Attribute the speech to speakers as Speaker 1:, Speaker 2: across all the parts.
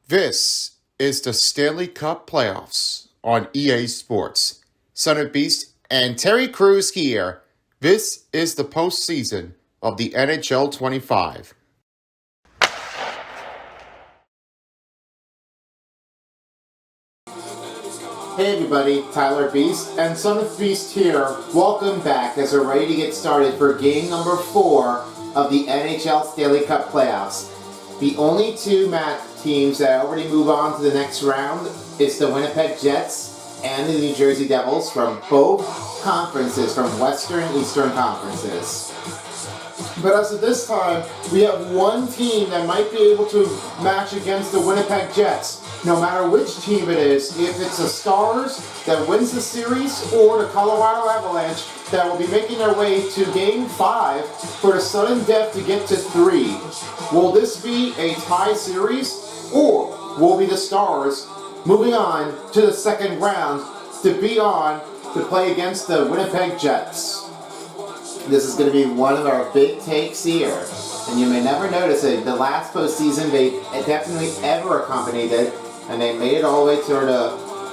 Speaker 1: This is the Stanley Cup playoffs on EA Sports. Son of Beast and Terry Crews here. This is the postseason of the NHL 25. Hey everybody, Tyler Beast and Son of Beast here. Welcome back as we're ready to get started for game number 4 of the NHL Stanley Cup playoffs. The only two teams that already move on to the next round is the Winnipeg Jets and the New Jersey Devils from both conferences, from Western and Eastern conferences. But as of this time, we have one team that might be able to match against the Winnipeg Jets. No matter which team it is, if it's the Stars that wins the series or the Colorado Avalanche that will be making their way to Game 5 for the sudden death to get to 3. Will this be a tie series, or will be the Stars moving on to the second round to be on to play against the Winnipeg Jets? This is going to be one of our big takes here. And you may never notice it. The last postseason, they definitely ever accompanied it. And they made it all the way to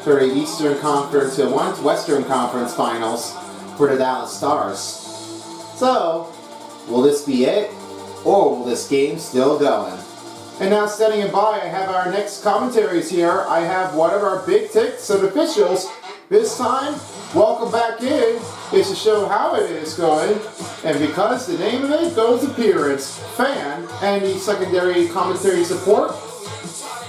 Speaker 1: the Eastern Conference, to Western Conference Finals for the Dallas Stars. So, will this be it? Or will this game still going? And now standing by, I have our next commentaries here. I have one of our big takes of officials. This time, welcome back in, is to show how it is going. And because the name of it goes appearance, fan, and the secondary commentary support,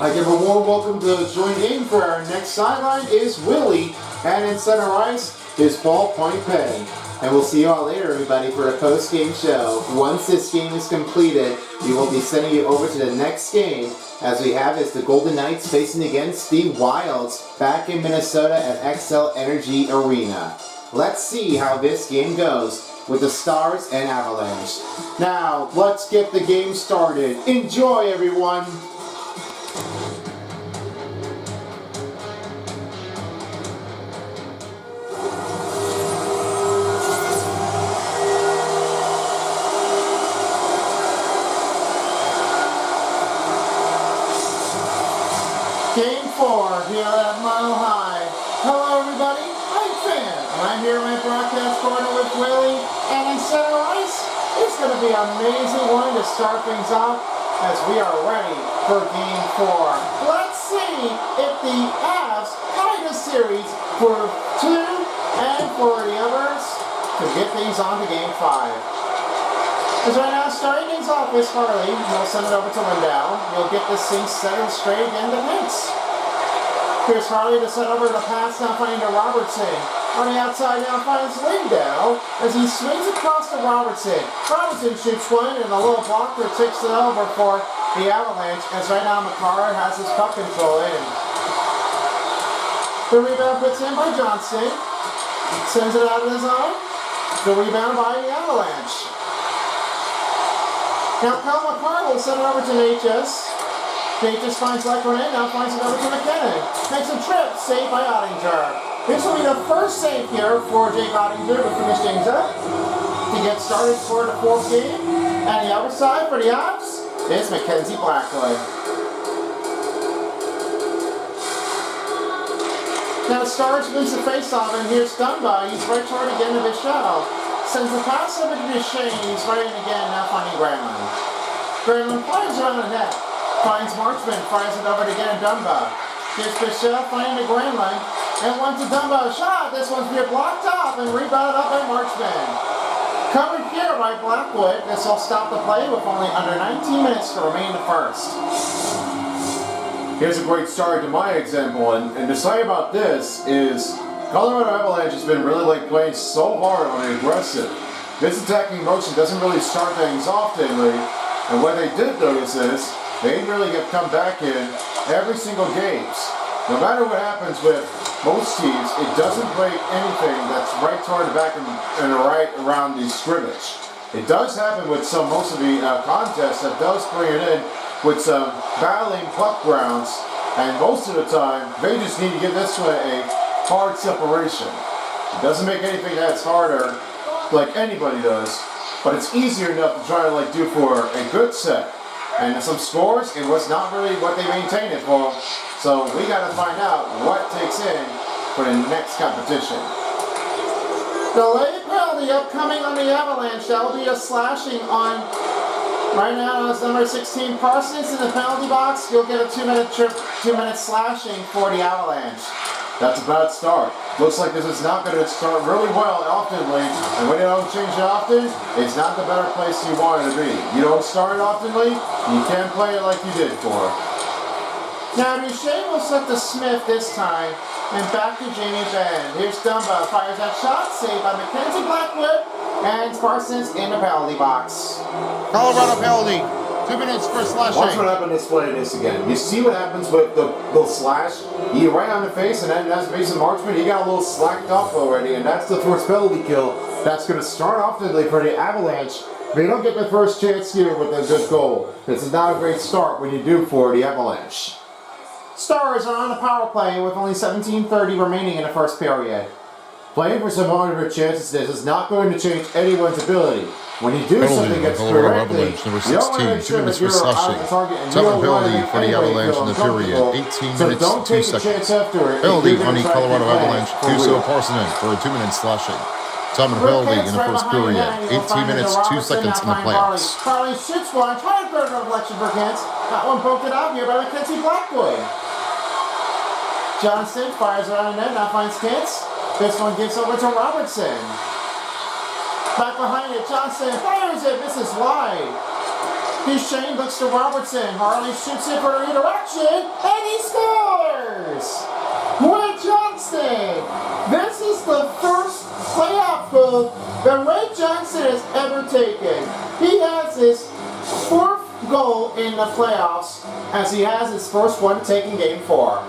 Speaker 1: I give a warm welcome to join in for our next sideline is Willie, and in center ice is Ballpoint Pen. And we'll see you all later, everybody, for a post-game show. Once this game is completed, we will be sending you over to the next game, as we have is the Golden Knights facing against the Wilds back in Minnesota at XL Energy Arena. Let's see how this game goes with the Stars and Avalanche. Now, let's get the game started. Enjoy, everyone! Game 4 here at Mile High. Hello everybody, I'm Finn, and I'm here in my broadcast corner with Willie, and in center ice, it's going to be an amazing one to start things off as we are ready for Game 4. Let's see if the Avs tie the series for 2 and for the others to get things on to Game 5. Because right now, starting things off is Harley. He'll send it over to Lindell. You'll get this thing settled straight again to Hintz. Here's Harley to set over the pass, now finding to Robertson. On the outside now finds Lindell as he swings across to Robertson. Robertson shoots one, and the little blocker takes it over for the Avalanche, as right now McCarr has his puck control in. The rebound puts in by Johnston. Sends it out of the zone. The rebound by the Avalanche. Now Kyle McCarr will send it over to Natchez. Natchez finds Lekonen, now finds it over to McKinnon. Makes a trip, saved by Ottinger. This will be the first save here for Jake Ottinger to finish things up, to get started for the 4th game. And the other side for the Avs is Mackenzie Blackwood. Now Stars wins the face-off, and here's Dunbar. He's right toward again to Bichelle. Sends the pass over to Duchesne. He's right in again, now finding Granlund. Granlund fires around the net. Finds Marchman, fires it over to again Dunbar. Here's Bichelle finding the Granlund. And one to Dunbar. Shot! This one's being blocked off and rebounded up by Marchman. Covered here by Blackwood. This will stop the play with only under 19 minutes to remain the first.
Speaker 2: Here's a great start to my example, and to say about this is Colorado Avalanche has been really playing so hard on the aggressive. This attacking motion doesn't really start things off lately, and what they did notice is they really have come back in every single game. No matter what happens with most teams, it doesn't break anything that's right toward the back and right around the scrimmage. It does happen with most of the contests that does bring it in with some battling puck grounds, and most of the time they just need to give this one a hard separation. It doesn't make anything that's harder like anybody does, but it's easier enough to try to do for a good set. And some scores, it was not really what they maintained it for. So we got to find out what takes in for the next competition.
Speaker 1: Delayed penalty upcoming on the Avalanche. That will be a slashing on, right now it's number 16 Parsons in the penalty box. You'll get a 2-minute slashing for the Avalanche.
Speaker 2: That's a bad start. Looks like this is not going to start really well oftenly. And when you don't change it often, it's not the better place you want it to be. You don't start it oftenly, you can't play it like you did for.
Speaker 1: Now Duchesne will set to Smith this time. And back to Jamie Benn. Here's Dumba. Fires that shot. Saved by Mackenzie Blackwood. And Parsons in the penalty box.
Speaker 3: Colorado penalty. 2 minutes for slashing.
Speaker 2: Watch what happened. Let's play this again. You see what happens with the slash? He right on the face, and then as Mason Marchment, he got a little slacked off already, and that's the first penalty kill. That's going to start off for the Avalanche. They don't get the first chance here with a good goal. This is not a great start when you do for the Avalanche.
Speaker 1: Stars are on the power play with only 17:30 remaining in the first period.
Speaker 2: Playing for some harder chances, this is not going to change anyone's ability. When you do something that's correctly,
Speaker 3: number 16, 2 minutes for slashing. Seven penalty for the Avalanche in the period. 18 minutes, 2 seconds. Penalty on the Colorado Avalanche. Kuso Parsonen for a 2-minute slashing. Time and penalty in the first period. 18 minutes, 2 seconds in the playoffs.
Speaker 1: Carly shoots one, trying to put an reflection for Kent. That one poked it out here by Mackenzie Blackwood. Johnson fires around the net, now finds Kent. This one gives over to Robertson. Back behind it, Johnson fires it, misses wide. Duchesne looks to Robertson. Harley shoots it for a redirection, and he scores! Wade Johnson! This is the first playoff goal that Wade Johnson has ever taken. He has his 4th goal in the playoffs, as he has his first one taken game 4.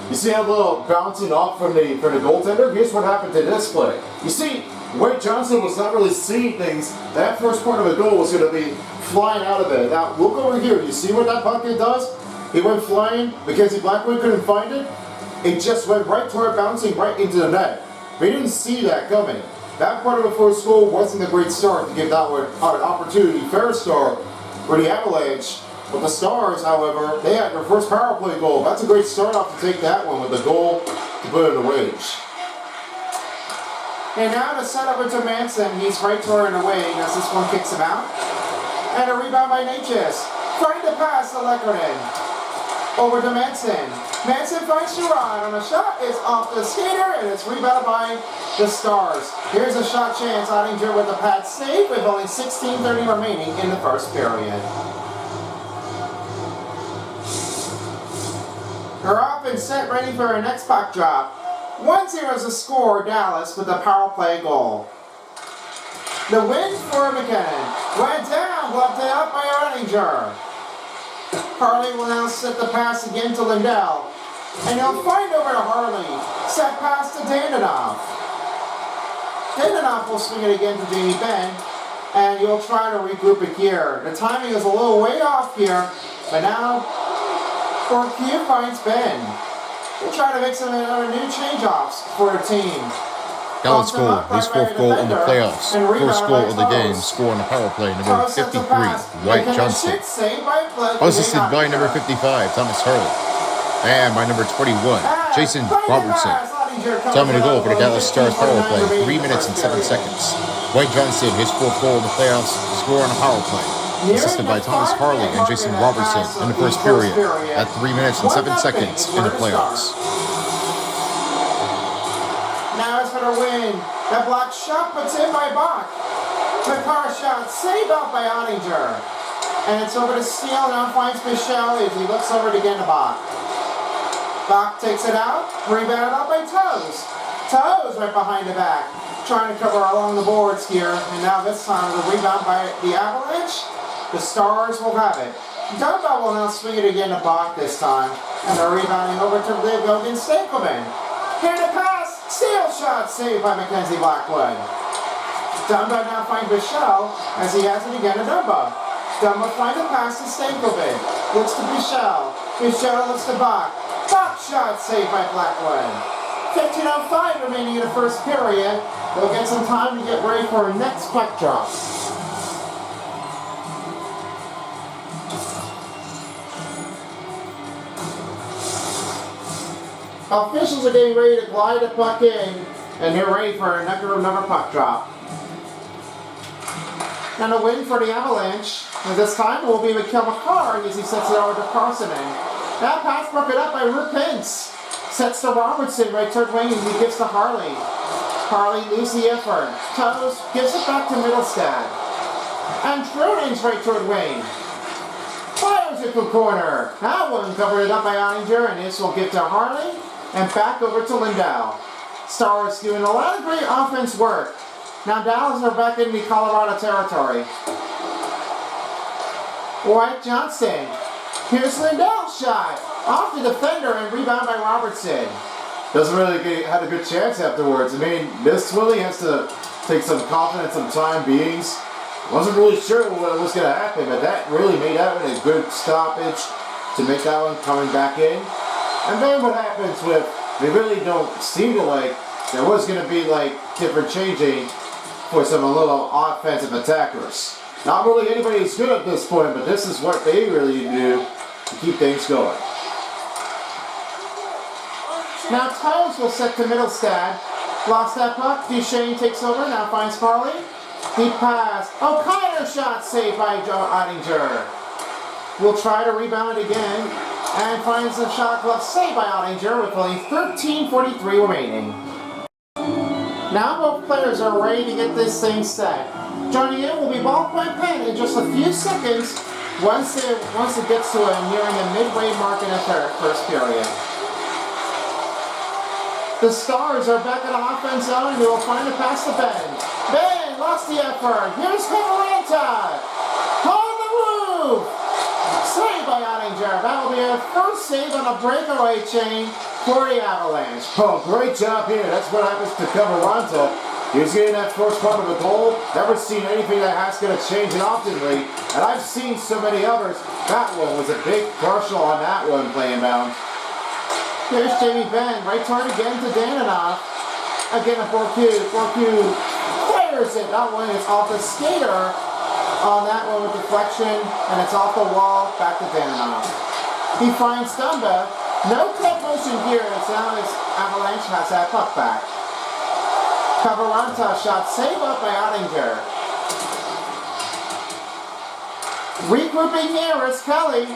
Speaker 2: You see a little bouncing off from the goaltender? Here's what happened to this play. You see, Wade Johnson was not really seeing things. That first part of the goal was going to be flying out of it. Now, look over here. You see what that bucket does? He went flying. Mackenzie Blackwood couldn't find it. It just went right toward bouncing right into the net. We didn't see that coming. That part of the first goal wasn't a great start to give that one an opportunity. Fair start for the Avalanche. With the Stars, however, they had their first power play goal. That's a great start off to take that one with the goal to put it in the wage.
Speaker 1: And now to set up into Manson, he's right toward the wing as this one kicks him out. And a rebound by Natchez. Trying to pass to Lekkonen. Over to Manson. Manson finds Sherrod on a shot. It's off the skater and it's rebounded by the Stars. Here's a shot chance. Ottinger with the pad save with only 16:30 remaining in the first period. They're off and set ready for our next puck drop. 1-0 is the score, Dallas, with a power play goal. The win for McKinnon. Went down, bluffed it up by Ottinger. Harley will now set the pass again to Lindell. And he'll find over to Harley. Set pass to Dandanoff. Dandanoff will swing it again to Jamie Benn. And you'll try to regroup it here. The timing is a little way off here. But now, Q finds Ben. We'll try to make some new change-offs for the team.
Speaker 3: Dallas goal, his 4th goal in the playoffs. First goal of the game, score on the power play, number 53, Wade Johnson. Assisted by number 55, Thomas Harley. And by number 21, Jason Robertson. Time to goal for the Dallas Stars power play, 3 minutes and 7 seconds. Wade Johnson, his 4th goal in the playoffs, score on a power play. Assisted by Thomas Harley and Jason Robertson in the first period at 3 minutes and 7 seconds in the playoffs.
Speaker 1: Now it's for the win. That block shot puts in by Bach. The car shot saved out by Ottinger. And it's over to Steele, now finds Michelle as he looks over to get to Bach. Bach takes it out, rebounded out by Toes. Toes right behind the back, trying to cover along the boards here. And now this time the rebound by the Avalanche. The Stars will have it. Dumba will now swing it again to Bach this time. And they're rebounding over to Liv Gogan Stankoven. Here to pass. Steal shot saved by Mackenzie Blackwood. Dumba now finds Michelle as he has it again to Dumba. Dumba finds a pass to Stankoven. Looks to Michelle. Michelle looks to Bach. Bach shot saved by Blackwood. 15:05 remaining in the first period. They'll get some time to get ready for our next puck drop. Officials are getting ready to glide the puck in, and they're ready for another puck drop. And a win for the Avalanche. And this time it will be Mikhail Makar as he sets it over to Carsonen. That pass broken up by Root Pence. Sets to Robertson right toward wing and he gives to Harley. Harley loses the effort. Toes gives it back to Middlestad. And Truding's right toward wing. Fires it to corner. That one covered it up by Ottinger, and this will give to Harley and back over to Lindell. Stars doing a lot of great offense work. Now Dallas are back in the Colorado territory. White Johnson. Here's Lindell's shot. Off the defender and rebound by Robertson.
Speaker 2: Doesn't really had a good chance afterwards. I mean, this really has to take some confidence, some time beings. Wasn't really sure what was going to happen, but that really made that one a good stoppage to make that one coming back in. And then what happens with, they really don't seem to like, there was going to be like different changing for some little offensive attackers. Not really anybody's good at this point, but this is what they really need to do to keep things going.
Speaker 1: Now Toes will set to Middlestad. Lost that puck. Duchesne takes over. Now finds Harley. Deep pass. O'Connor shot saved by Joe Ottinger. Will try to rebound it again. And finds the shot glove saved by Ottinger with only 13:43 remaining. Now both players are ready to get this thing set. Joining in will be Ballpoint Pen in just a few seconds once it gets to nearing the midway mark in the first period. The Stars are back in the offense zone and they will find a pass to Ben. Ben lost the effort. Here's Camaranta. On the roof. Saved by Ottinger. That will be a first save on a breakaway chain for the Avalanche.
Speaker 2: Oh, great job here. That's what happens to Camaranta. He's getting that first part of a goal. Never seen anything that has going to change it oftenly. And I've seen so many others. That one was a big partial on that one playing down.
Speaker 1: Here's Jamie Benn, right toward again to Dananoff. Again a Borku fires it. That one is off the skater on that one with deflection, and it's off the wall, back to Dananoff. He finds Dumba. No cut motion here, so now Avalanche has that puck back. Cavaranta shot saved up by Ottinger. Regrouping here is Kelly.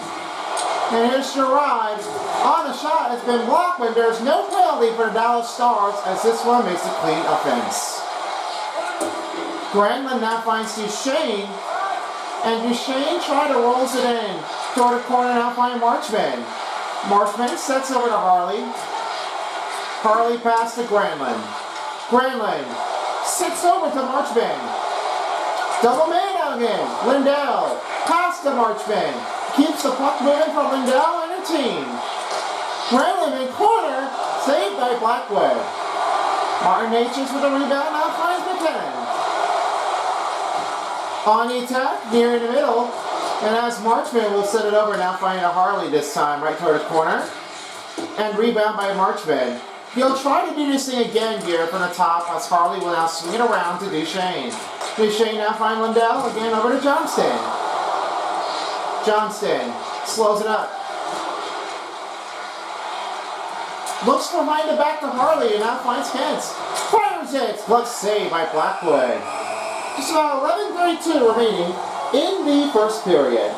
Speaker 1: And here's Sherrod. On the shot has been blocked, but there's no penalty for the Dallas Stars as this one makes a clean offense. Granlund now finds Duchesne. And Duchesne tries to roll it in. Toward the corner now finds Marchman. Marchman sets over to Harley. Harley pass to Granlund. Granlund sits over to Marchman. Double man again. Lindell. Pass to Marchman. Keeps the puck moving for Lindell and her team. Granlund in corner, saved by Blackwood. Martin H.'s with a rebound, now finds McKinnon. On the attack, near in the middle, and as Marchman will set it over, now finding a Harley this time, right toward the corner. And rebound by Marchman. He'll try to do this thing again here from the top, as Harley will now swing it around to Duchesne. Duchesne now finds Lindell, again over to Johnston. Johnston slows it up. Looks behind the back to Harley and now finds Kentz. Fires it! Glove save by Blackwood. Just about 11:32 remaining in the first period.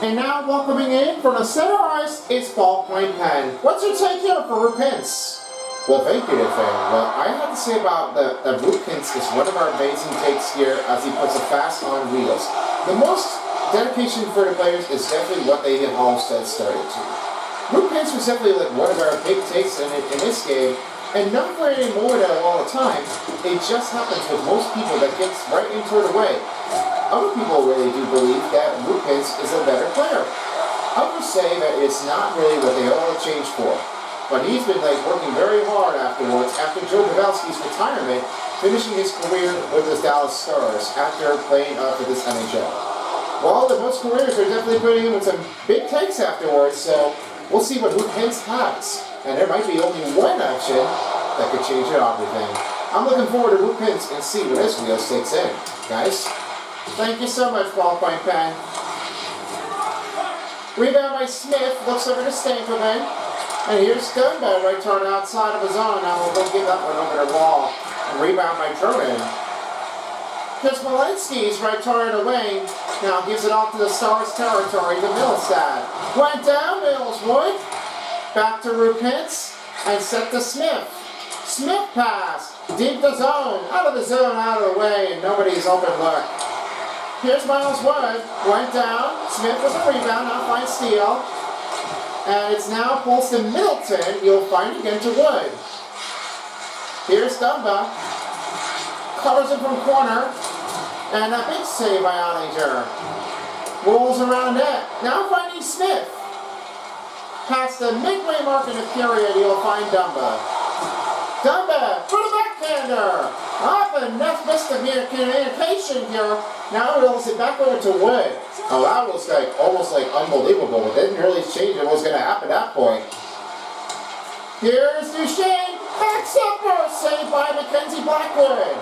Speaker 1: And now welcoming in from the center ice, it's Ballpoint Pen. What's your take here for Rupins?
Speaker 4: Well, thank you, Nathan. Well, I have to say about the Rupins is one of our amazing takes here as he puts it fast on wheels. The most dedication for the players is definitely what they had Halstead started to. Rupins was definitely like one of our big takes in this game, and not for any more than all the time. It just happens with most people that gets right into it away. Other people really do believe that Rupins is a better player. Others say that it's not really what they all changed for. But he's been working very hard afterwards, after Joe Pavelski's retirement, finishing his career with the Dallas Stars after playing for this NHL. Well, the most careers are definitely putting him with some big takes afterwards, so we'll see what Rupins has. And there might be only one action that could change it everything. I'm looking forward to Rupins and see what his wheel sticks in. Guys?
Speaker 1: Thank you so much, Ballpoint Pen. Rebound by Smith, looks over to Stankoven.
Speaker 4: And here's Stanley, right turn outside of his own. Now we'll give that one over the wall. Rebound by Drummond. Here's Walensky's right turn away. Now gives it off to the Stars territory, the Millsad. Went down, Millswood. Back to Rupins. And set to Smith. Smith pass. Deep the zone. Out of the zone, out of the way, and nobody's open look. Here's Miles Wood. Went down. Smith with a rebound. Now finds Steele. And it's now pulls to Middleton. You'll find again to Wood. Here's Dumba. Covers him from corner. And a big save by Ottinger. Rolls around net. Now finding Smith. Past the midway mark in the period, you'll find Dumba. Dumba for the backhander. Off and Neff missed the communication here. Now it rolls it back over to Wood. Oh, that was almost unbelievable. It didn't really change what was going to happen at that point. Here's Duchesne. Backs up for a save by Mackenzie Blackwood.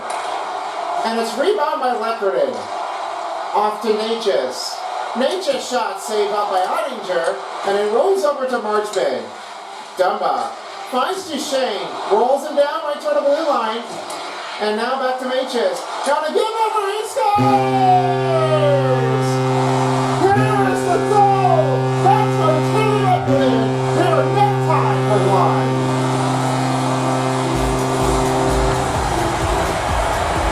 Speaker 4: And it's rebound by Leckerton. Off to Natchez. Natchez shot saved up by Ottinger. And it rolls over to Marchman. Dumba finds Duchesne. Rolls him down right toward the blue line. And now back to Natchez. Trying to give over. He scores! Here's the goal! That's what Taylor Leckerton. They're net time for line.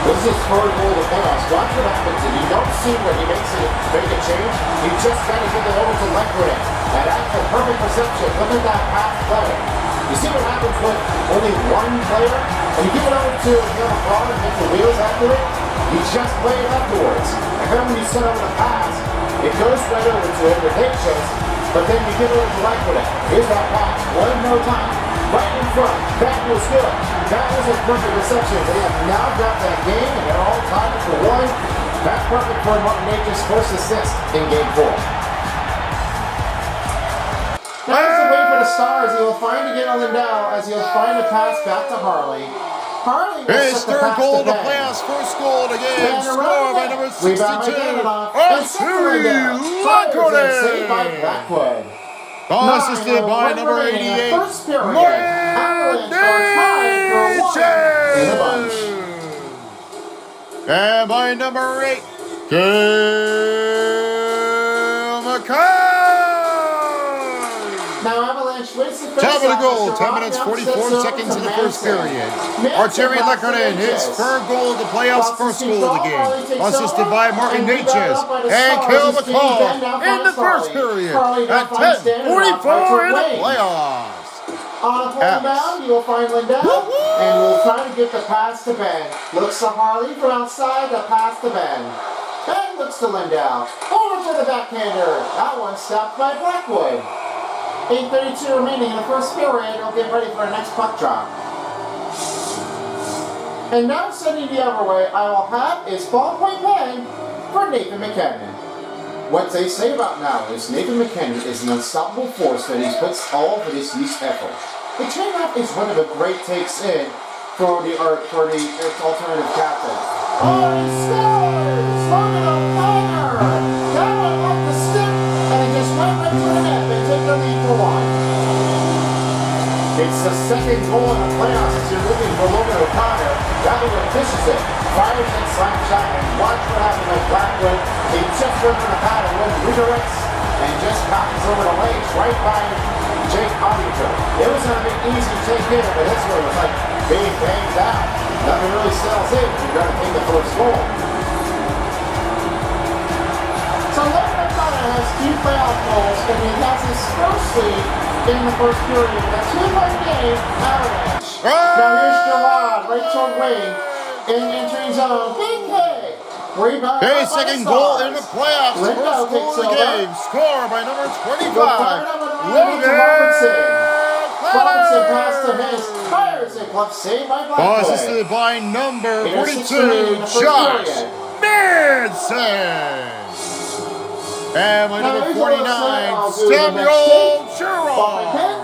Speaker 1: This is his third goal of the playoffs. Watch what happens. If you don't see when he makes make a change, he just got to give it over to Leclerc. And that's a perfect perception. Look at that pass play. You see what happens with only one player? When you give it over to a car and hit the wheels after it, you just play it afterwards. And then when you send over the pass, it goes right over to Natchez, but then you give it over to Leclerc. Here's that pass. One more time. Right in front. That was good. That was a perfect reception. They have now got that game, and they're all tied for one. That's perfect for Martin Natchez' first assist in Game 4.
Speaker 4: Now it's the way for the Stars. He'll find again on Lindell as he'll find a pass back to Harley. Harley will
Speaker 3: His
Speaker 4: set the
Speaker 3: third
Speaker 4: pass
Speaker 3: goal
Speaker 4: to
Speaker 3: of the
Speaker 4: Ben.
Speaker 3: playoffs, first goal of the game,
Speaker 4: And
Speaker 3: score
Speaker 4: around
Speaker 3: by
Speaker 4: net.
Speaker 3: number
Speaker 4: Rebound by
Speaker 3: 62,
Speaker 4: Davidoff. And set to Lindell. Fires it, saved by Blackwood.
Speaker 3: assisted by number 88,
Speaker 4: First period.
Speaker 3: Martin
Speaker 4: Avalanche are tied for one in the bunch.
Speaker 3: And by number 8, Cale McCann.
Speaker 4: Now Avalanche wins the
Speaker 3: Top of the goal, 10 minutes, 44 seconds in the first period. Arturi Leckerton, his third goal of the playoffs, first goal of the game. Assisted by Martin Natchez and Cale McCann in the first period at 10:44 in the playoffs.
Speaker 4: On a pull down, you will find Lindell, and we'll try to get the pass to Ben. Looks to Harley from outside, the pass to Ben. Ben looks to Lindell. Over to the backhander. That one stopped by Blackwood. 8:32 remaining in the first period. I'll get ready for the next puck drop. And now sending the other way, I will have is ballpoint pen for Nathan McKinnon.
Speaker 1: What they say about now is Nathan McKinnon is an unstoppable force that he puts all of his youth effort. The trade-off is one of the great takes in for the alternative captain.
Speaker 4: Oh, he scores! Logan O'Connor! That one off the stick, and it just went right to the net. They take the lead for one.
Speaker 1: It's the second goal in the playoffs as you're looking for Logan O'Connor. That one fishes it, fires that slam shot, and watch what happens with Blackwood. He just runs on the pad and one redirects and just passes over the legs right by Jake Ottinger. It was not an easy take in, but this one was like being banged out. Nothing really sells in when you're going to take the first goal.
Speaker 4: So Logan O'Connor has 2 playoff goals, and he has his first lead in the first period. A 2-1 game, Avalanche. Now here's Gerard, right toward wing, in entering zone. Big hit. Rebound.
Speaker 3: His second goal in the playoffs,
Speaker 4: Lindell
Speaker 3: first goal of the
Speaker 4: takes over.
Speaker 3: game, score by number 25,
Speaker 4: Robertson. Robertson pass to his. Fires it. Glove saved by Blackwood.
Speaker 3: assisted by number
Speaker 4: Here's 6
Speaker 3: 42,
Speaker 4: remaining in the first
Speaker 3: Josh
Speaker 4: period.
Speaker 3: Manson. And by
Speaker 4: Now
Speaker 3: number
Speaker 4: here's what I'll say.
Speaker 3: 49,
Speaker 4: I'll do the next
Speaker 3: Samuel
Speaker 4: take.
Speaker 3: Giroux.
Speaker 4: Ballpoint pen.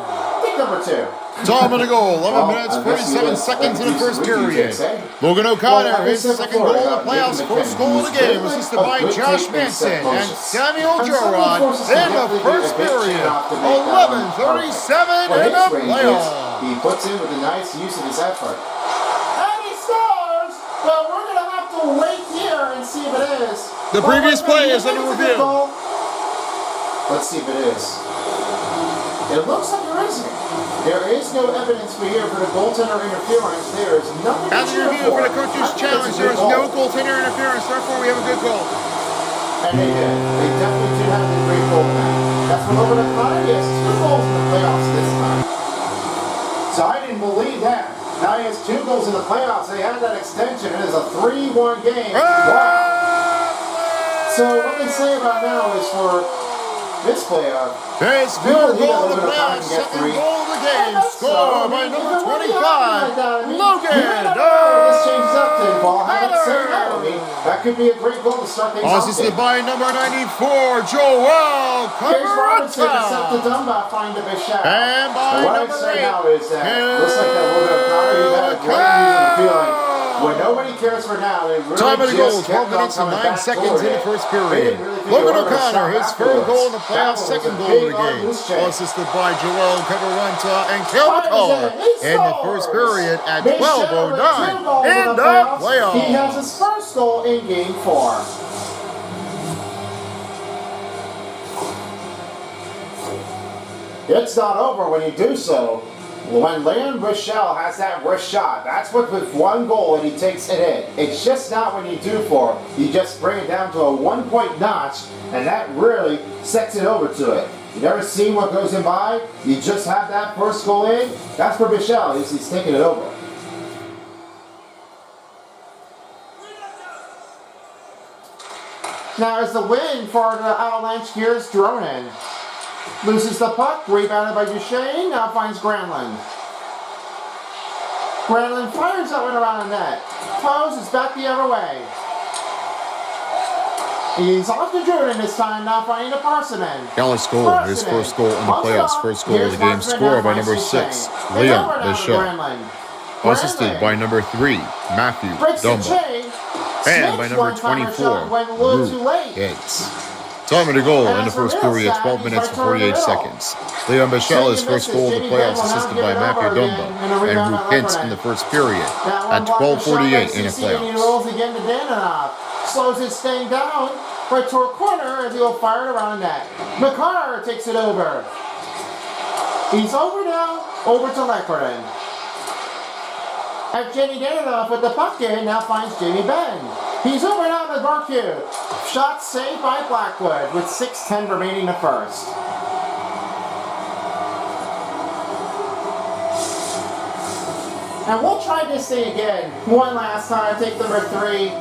Speaker 4: Take number 2.
Speaker 3: Time of the goal, 11
Speaker 4: Well,
Speaker 3: minutes,
Speaker 4: I guess
Speaker 3: 47
Speaker 4: you
Speaker 3: seconds in the
Speaker 4: did
Speaker 3: first
Speaker 4: some review
Speaker 3: period.
Speaker 4: takes, eh?
Speaker 3: Logan O'Connor,
Speaker 4: Well,
Speaker 3: his second goal in the playoffs, first goal of the game, assisted by Josh Manson and Samuel Joron in the first period. 11:37 in the playoffs.
Speaker 4: He puts in with a nice use of his effort. And he scores! But we're going to have to wait here and see if it is.
Speaker 3: The previous play is under review.
Speaker 4: Let's see if it is. It looks like there isn't. There is no evidence for here for the goaltender interference. There is nothing to
Speaker 3: As a
Speaker 4: cheer
Speaker 3: review for the coach's
Speaker 4: I think
Speaker 3: challenge,
Speaker 4: it's a
Speaker 3: there
Speaker 4: good
Speaker 3: is no
Speaker 4: goal.
Speaker 3: goaltender interference, therefore we have a good goal.
Speaker 4: And they did. They definitely did have a great goal now. That's what Logan O'Connor gets. 2 goals in the playoffs this time. So I didn't believe that. Now he has 2 goals in the playoffs. They had that extension. It is a 3-1 game. Wow. So what they say about now is for this playoff,
Speaker 3: His third goal of the playoffs, second goal of the game, scored by number 25, Logan
Speaker 4: this changes up to the ball. That could be a great goal to start things off.
Speaker 3: assisted by number 94, Joel
Speaker 4: Here's Robinson to set the
Speaker 3: Camarata.
Speaker 4: Dumba, find a big shot.
Speaker 3: And by
Speaker 4: what
Speaker 3: number
Speaker 4: I'd say
Speaker 3: 8,
Speaker 4: now is that looks like that Logan O'Connor, he had a great reason to feeling. When nobody cares for now, they really
Speaker 3: time of the goal,
Speaker 4: just
Speaker 3: 12
Speaker 4: kept on
Speaker 3: minutes and
Speaker 4: coming
Speaker 3: 9
Speaker 4: back
Speaker 3: seconds
Speaker 4: toward
Speaker 3: in the
Speaker 4: it.
Speaker 3: first
Speaker 4: They
Speaker 3: period.
Speaker 4: didn't really think
Speaker 3: Logan
Speaker 4: they were gonna
Speaker 3: O'Connor,
Speaker 4: stop
Speaker 3: his third
Speaker 4: afterwards.
Speaker 3: goal in the
Speaker 4: That
Speaker 3: playoffs,
Speaker 4: was
Speaker 3: second
Speaker 4: a
Speaker 3: goal of
Speaker 4: big
Speaker 3: the game,
Speaker 4: loose change.
Speaker 3: assisted by Joel Camarata and Kel McCullough in the first period at 12:09 in the playoffs.
Speaker 4: He has his first goal in Game 4. It's not over when you do so. When Leon Rochelle has that wrist shot, that's what with 1 goal and he takes it in. It's just not when you do 4. You just bring it down to a 1-point notch, and that really sets it over to it. You never seen what goes in by? You just have that first goal in? That's for Michelle. He's taking it over. Now as the win for the Avalanche, here's Dronin. Loses the puck, rebounded by Duchesne, now finds Granlund. Granlund fires that one around the net. Toes is back the other way. He's off to Jordan this time, now finding the Parsonen.
Speaker 3: Gallant scored his first goal in the playoffs, first goal of the game, scored by number 6, Leon Bichelle. Assisted by number 3, Matthew Dumba. And by number 24, Luke Yates. Time of the goal in the first period, 12 minutes and 48 seconds. Leon Bichelle, his first goal of the playoffs, assisted by Matthew Dumba and Luke Hintz in the first period at 12:48 in the playoffs.
Speaker 4: Rolls again to Danilov. Slows his thing down right to a corner as he'll fire it around the net. McCarr takes it over. He's over now, over to Lekkerden. At Jenny Danilov with the puck in, now finds Jamie Benn. He's over now to Barcu. Shot saved by Blackwood with 6:10 remaining in the first. And we'll try this thing again. One last time. Take number 3.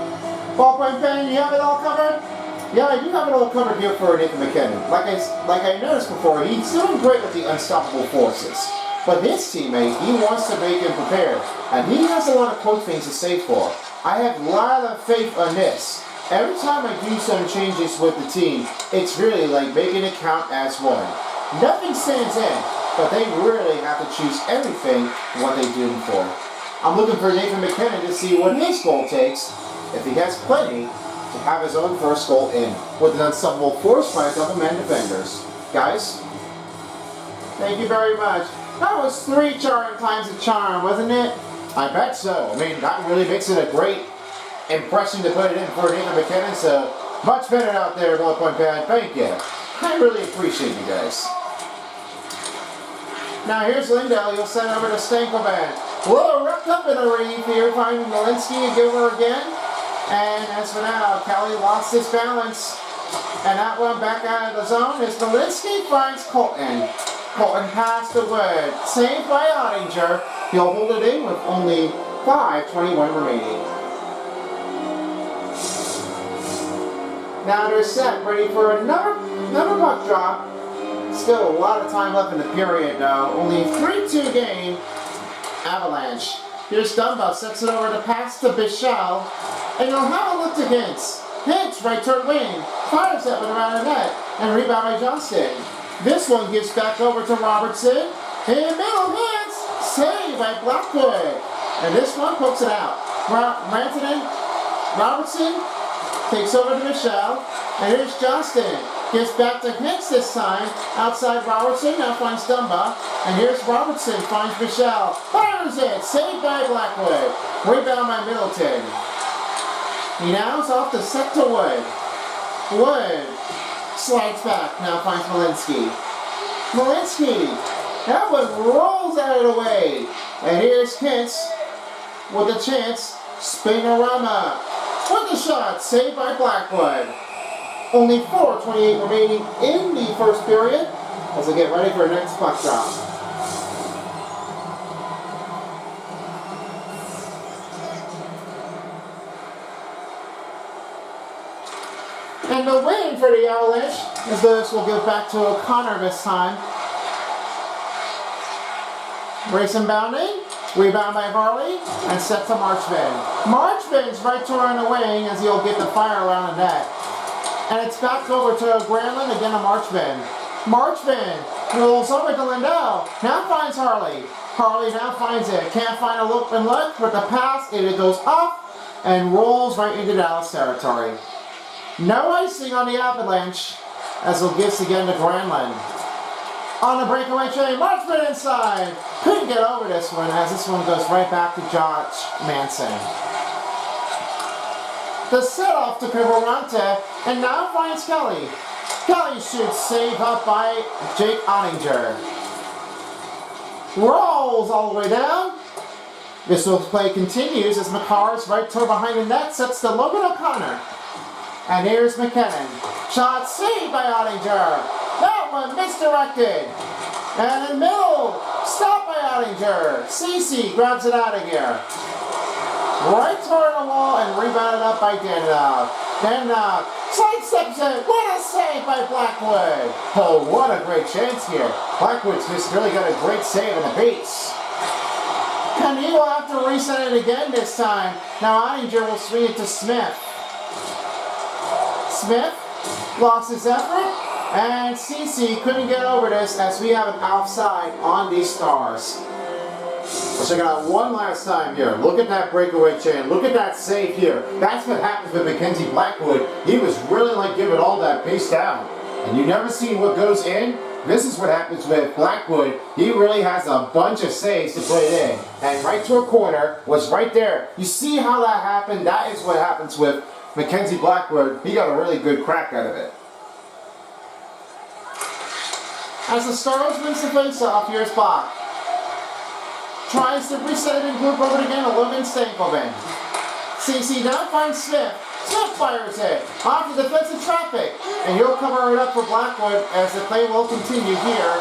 Speaker 4: Ballpoint pen, you have it all covered? Yeah, you have it all covered here for Nathan McKinnon. Like I noticed before, he's doing great with the unstoppable forces. But his teammate, he wants to make him prepared. And he has a lot of coach things to say for. I have a lot of faith on this. Every time I do some changes with the team, it's really like making it count as one. Nothing stands in, but they really have to choose everything what they do for. I'm looking for Nathan McKinnon to see what his goal takes, if he has plenty, to have his own first goal in, with an unstoppable force by a couple man defenders. Guys, thank you very much. That was 3 charming times of charm, wasn't it? I bet so. I mean, that really makes it a great impression to put it in for Nathan McKinnon, so much better out there, Ballpoint Pad. Thank you. I really appreciate you guys. Now here's Lindell. He'll send over to Stankovan. A little wrapped up in a reef here, finding Walensky and Gilmer again. And as for now, Kelly lost his balance. And that one back out of the zone as Walensky finds Colton. Colton passed the word. Saved by Ottinger. He'll hold it in with only 5:21 remaining. Now they're set, ready for another puck drop. Still a lot of time left in the period though. Only 3-2 game. Avalanche. Here's Dumba, sets it over to pass to Bichelle. And you'll have a look to Hintz. Hintz, right turn wing. Fires that one around the net. And rebound by Johnston. This one gives back over to Robertson. In middle hits. Saved by Blackwood. And this one pokes it out. Robertson takes over to Michelle. And here's Johnston. Gets back to Hicks this time. Outside Robertson. Now finds Dumba. And here's Robertson. Finds Michelle. Fires it. Saved by Blackwood. Rebound by Middleton. He now is off to set to Wood. Wood slides back. Now finds Malinsky. That one rolls out of the way. And here's Kintz with a chance. Spinorama with the shot. Saved by Blackwood. Only 4:28 remaining in the first period as they get ready for the next puck drop. And the win for the Avalanche, as this will give back to O'Connor this time. Racing bounding, rebound by Varley, and set to Marchman. Marchman's right to her in the wing as he'll get the fire around the net. And it's back over to Granlund, again to Marchman. Marchman rolls over to Lindell, now finds Harley. Harley now finds it, can't find a look and look, but the pass, it goes up and rolls right into Dallas territory. No icing on the Avalanche, as it gives again to Granlund. On the breakaway chain, Marchman inside. Couldn't get over this one, as this one goes right back to Josh Manson. The set-off to Pivorante, and now finds Kelly. Kelly shoots, save up by Jake Ottinger. Rolls all the way down. This play continues as McCarr's right toe behind the net sets to Logan O'Connor. And here's McKinnon. Shot saved by Ottinger. That one misdirected. And in the middle, stopped by Ottinger. Cece grabs it out of here. Right toward the wall and rebounded up by Dandow. Dandow sidesteps it. What a save by Blackwood.
Speaker 2: Oh, what a great chance here. Blackwood's just really got a great save on the base.
Speaker 4: And he will have to reset it again this time. Now Ottinger will swing it to Smith. Smith lost his effort, and CC couldn't get over this as we have an offside on these Stars.
Speaker 2: Let's check it out one last time here. Look at that breakaway chain. Look at that save here. That's what happens with Mackenzie Blackwood. He was really like giving all that pace down. And you never see what goes in. This is what happens with Blackwood. He really has a bunch of saves to put it in. And right to a corner was right there. You see how that happened? That is what happens with Mackenzie Blackwood. He got a really good crack out of it.
Speaker 4: As the Stars wins the face-off, here's Bach. Tries to reset it and group over it again to Logan Stankoven. CC now finds Smith. Smith fires it off the defensive traffic, and he'll cover it up for Blackwood as the play will continue here.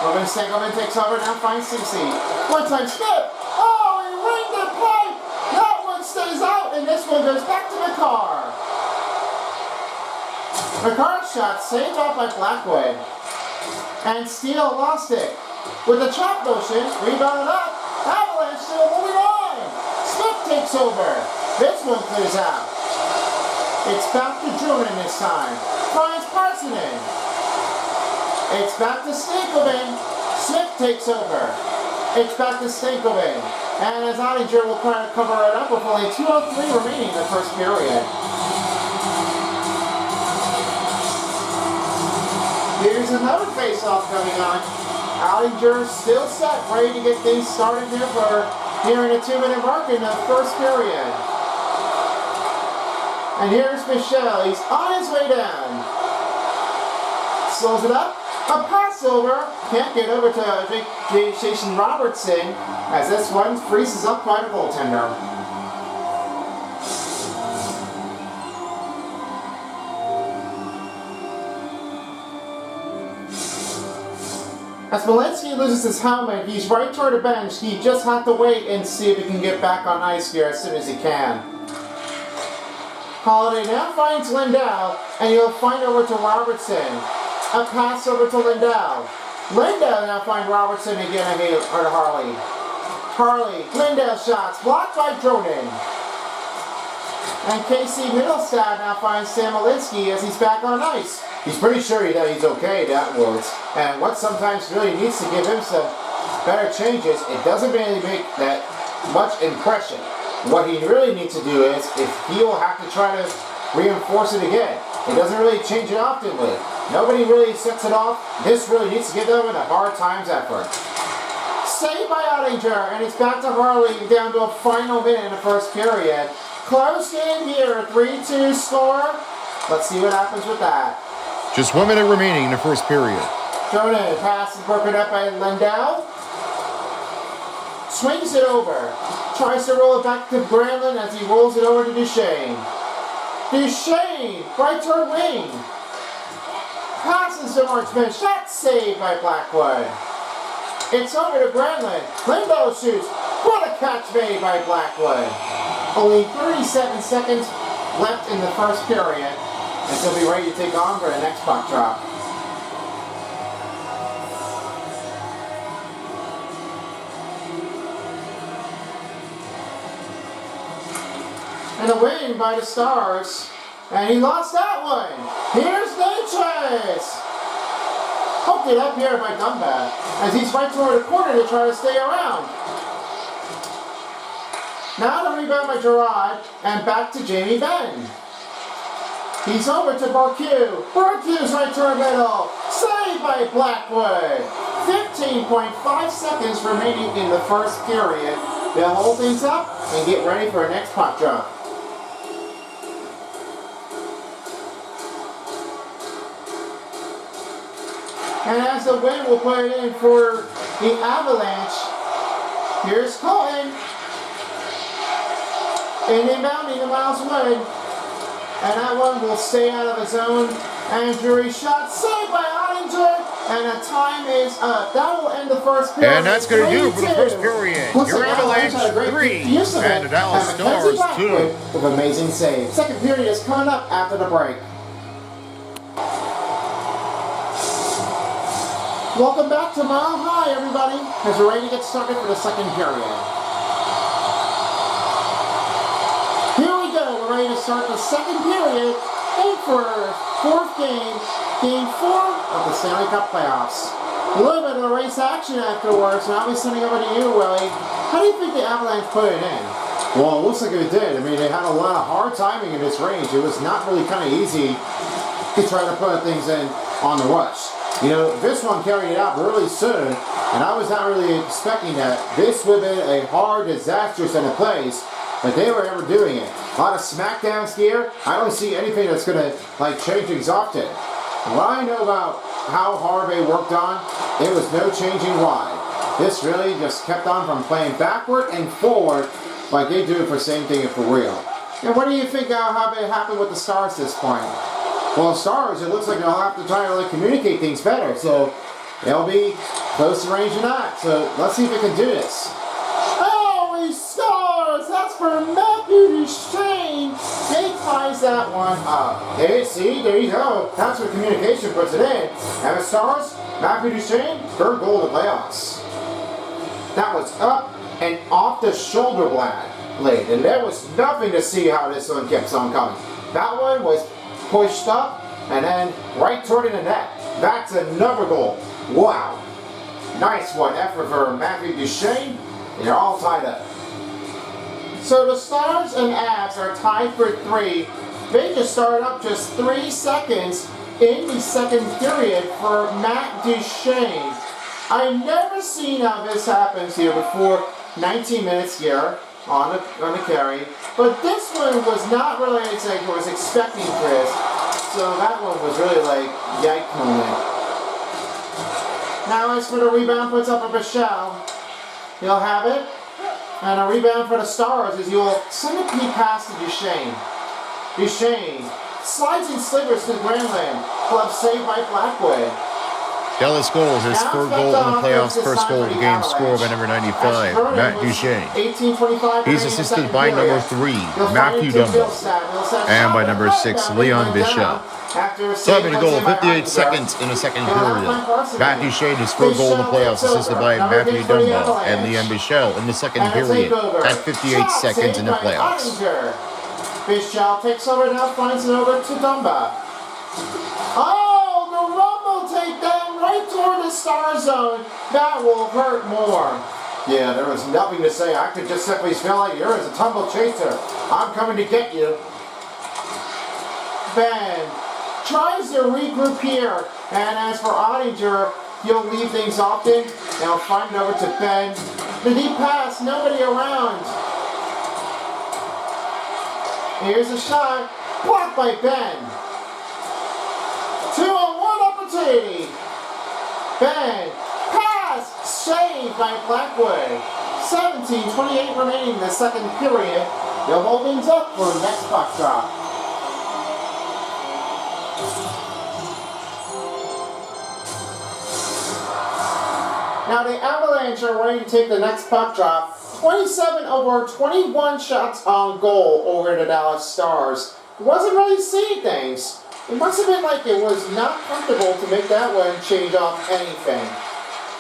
Speaker 4: Logan Stankoven takes over, now finds CC. One time Smith. Oh, he ringed the pipe. That one stays out, and this one goes back to McCarr. McCarr's shot saved off by Blackwood. And Steele lost it. With the chop motion, rebounded up. Avalanche still moving on. Smith takes over. This one clears out. It's back to Drummond this time. Finds Parsonen. It's back to Stankoven. Smith takes over. It's back to Stankoven. And as Ottinger will try to cover it up with only 2:03 remaining in the first period. Here's another face-off coming on. Ottinger still set, ready to get things started here for nearing the 2-minute mark in the first period. And here's Michelle. He's on his way down. Slows it up. A pass over. Can't get over to Jason Robertson as this one freezes up by the goaltender. As Malinsky loses his helmet, he's right toward the bench. He just has to wait and see if he can get back on ice here as soon as he can. Holiday now finds Lindell, and he'll find over to Robertson. A pass over to Lindell. Lindell now finds Robertson again or to Harley. Harley, Lindell shots, blocked by Dronin. And KC Middlestad now finds Sam Malinsky as he's back on ice.
Speaker 1: He's pretty sure he's okay, that works. And what sometimes really needs to give him some better changes, it doesn't really make that much impression. What he really needs to do is, if he will have to try to reinforce it again. It doesn't really change it oftenly. Nobody really sets it off. This really needs to give them a hard times effort. Saved by Ottinger, and it's back to Harley down to a final minute in the first period. Close game here, 3-2 score. Let's see what happens with that.
Speaker 3: Just 1 minute remaining in the first period.
Speaker 1: Thrown in, pass is broken up by Lindell. Swings it over. Tries to roll it back to Granlund as he rolls it over to Duchesne. Duchesne, right toward wing. Passes to Marchman. Shot saved by Blackwood. It's over to Granlund. Lindell shoots. What a catch made by Blackwood. Only 37 seconds left in the first period, and he'll be ready to take on for the next puck drop. And a win by the Stars. And he lost that one. Here's Natchez. Hooked it up here by Dumba as he's right toward the corner to try to stay around. Now the rebound by Gerard, and back to Jamie Benn. He's over to Barque. Barque's right toward middle. Saved by Blackwood. 15.5 seconds remaining in the first period. They'll hold things up and get ready for our next puck drop. And as the wind will put it in for the Avalanche, here's Cohen. And inbounding to Miles Wood. And that one will stay out of the zone. And Drury shot saved by Ottinger. And the time is up. That will end the first period.
Speaker 3: And that's going to do it for the first period. Your Avalanche 3 and the Dallas Stars 2.
Speaker 1: With amazing save. Second period is coming up after the break. Welcome back to Mile High, everybody, as we're ready to get started for the second period. Here we go. We're ready to start the second period and for our fourth game, Game 4 of the Stanley Cup playoffs. A little bit of a race action afterwards, and I'll be sending over to you, Willie. How do you think the Avalanche put it in?
Speaker 2: Well, it looks like it did. I mean, they had a lot of hard timing in this range. It was not really kind of easy to try to put things in on the rush. You know, this one carried it out really soon, and I was not really expecting that. This would have been a hard, disastrous end of plays, but they were ever doing it. A lot of smackdowns here. I don't see anything that's going to, change things often. What I know about how hard they worked on, there was no changing why. This really just kept on from playing backward and forward like they do for same thing for real.
Speaker 1: And what do you think how it happened with the Stars this point?
Speaker 2: Well, Stars, it looks like they'll have to try to communicate things better, so they'll be close to range or not. So let's see if they can do this.
Speaker 1: Holy Stars! That's for Matthew Duchesne. They ties that one up.
Speaker 2: There you go. That's where communication puts it in. And the Stars, Matthew Duchesne, third goal of the playoffs.
Speaker 1: That was up and off the shoulder blade, and there was nothing to see how this one kept on coming. That one was pushed up and then right toward the net. That's another goal. Wow. Nice one. Effort for Matthew Duchesne. They're all tied up. So the Stars and Avs are tied for 3. They just started up just 3 seconds in the second period for Matt Duchesne. I've never seen how this happens here before. 19 minutes here on the carry. But this one was not really I was expecting this. So that one was really yike moment. Now as for the rebound, puts up a Bichelle. He'll have it. And a rebound for the Stars as you'll send a key pass to Duchesne. Duchesne slides and slivers to Granlund. Glove saved by Blackwood.
Speaker 3: Dallas scores his third goal in the playoffs, first goal of the game, scored by number 95, Matt Duchesne. He's assisted by number 3, Matthew Dumbo, and by number 6, Leon Bichelle. So having a goal of 58 seconds in the second period. Matt Duchesne, his third goal in the playoffs, assisted by Matthew Dumbo and Leon Bichelle in the second period at 58 seconds in the playoffs.
Speaker 1: Bichelle takes over now, finds it over to Dumba. Oh!
Speaker 4: star zone, that will hurt more.
Speaker 2: Yeah, there was nothing to say. I could just simply smell like you're as a tumble chaser. I'm coming to get you.
Speaker 4: Ben tries to regroup here, and as for Ottinger, he'll leave things often. Now find it over to Ben. The deep pass, nobody around. Here's a shot, blocked by Ben. 2-on-1 opportunity. Ben, pass, saved by Blackwood. 17:28 remaining in the second period. They'll hold things up for the next puck drop. Now the Avalanche are ready to take the next puck drop. 27 over 21 shots on goal over the Dallas Stars. Wasn't really seeing things. It must have been like it was not comfortable to make that one change off anything.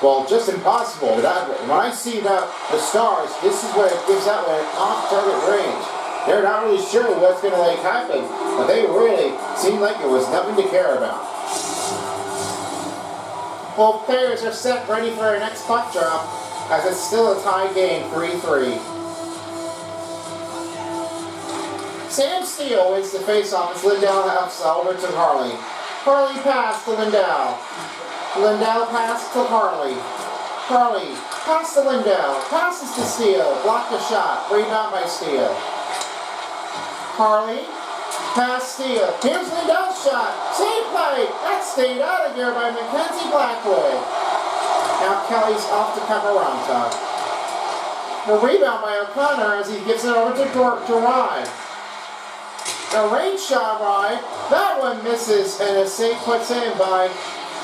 Speaker 4: Well, just impossible. When I see the Stars, this is what it gives that one an off-target range. They're not really sure what's going to happen, but they really seemed like it was nothing to care about. Both players are set ready for their next puck drop, as it's still a tie game, 3-3. Sam Steele wins the faceoff as Lindell helps over to Harley. Harley pass to Lindell. Lindell pass to Harley. Harley pass to Lindell. Passes to Steele. Block the shot. Rebound by Steele. Harley pass Steele. Here's Lindell's shot. Save play. That stayed out of here by Mackenzie Blackwood. Now Kelly's off to Camaranta. The rebound by O'Connor as he gives it over to Gerard. A range shot right. That one misses and a save puts in by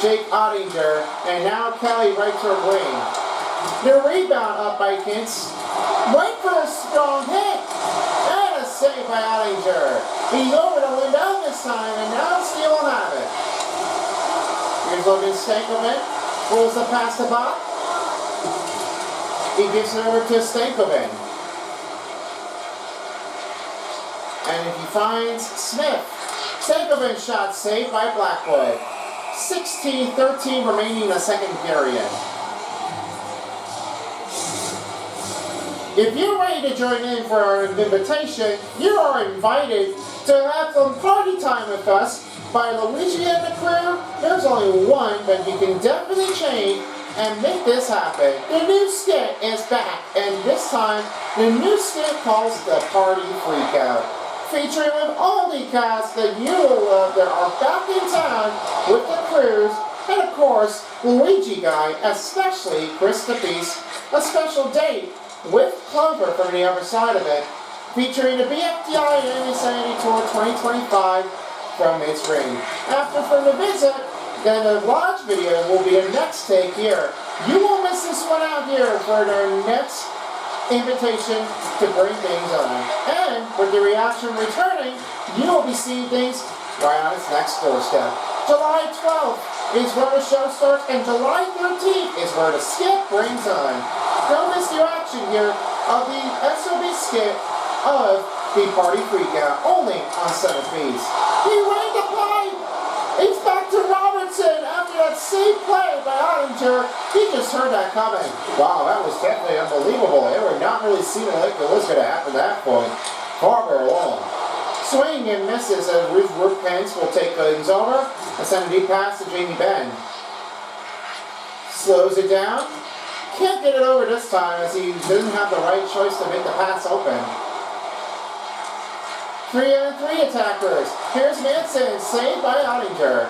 Speaker 4: Jake Ottinger. And now Kelly right to her wing. The rebound up by Kintz. Wait for a strong hit. And a save by Ottinger. He's over to Lindell this time and now Steele will have it. Here's Logan Stankovic. Pulls the pass to Bach. He gives it over to Stankovic. And he finds Smith. Stankovic shot saved by Blackwood. 16-13 remaining in the second period. If you're ready to join in for our invitation, you are invited to have some party time with us. By Luigi and the crew, there's only one, but you can definitely change and make this happen. The new skit is back, and this time, the new skit calls the Party Freakout. Featuring with all the cast that you will love that are back in town with the crews, and of course, Luigi Guy, especially Chris the Beast, a special date with Clover from the other side of it, featuring the BFDI and Insanity Tour 2025 from its ring. After from the visit, then the lodge video will be a next take here. You won't miss this one out here for their next invitation to bring things on. And with the reaction returning, you will be seeing things right on its next doorstep. July 12th is where the show starts, and July 13th is where the skit brings on. Don't miss the action here of the SOB skit of the Party Freakout, only on 7Ps. He ran the play! It's back to Robertson after that safe play by Ottinger. He just heard that coming.
Speaker 2: Wow, that was definitely unbelievable. It were not really seeming like it was going to happen at that point. Farther along.
Speaker 4: Swing and misses as Ruth Pence will take things over and send a deep pass to Jamie Benn. Slows it down. Can't get it over this time as he doesn't have the right choice to make the pass open. 3-on-3 attackers. Here's Manson, saved by Ottinger.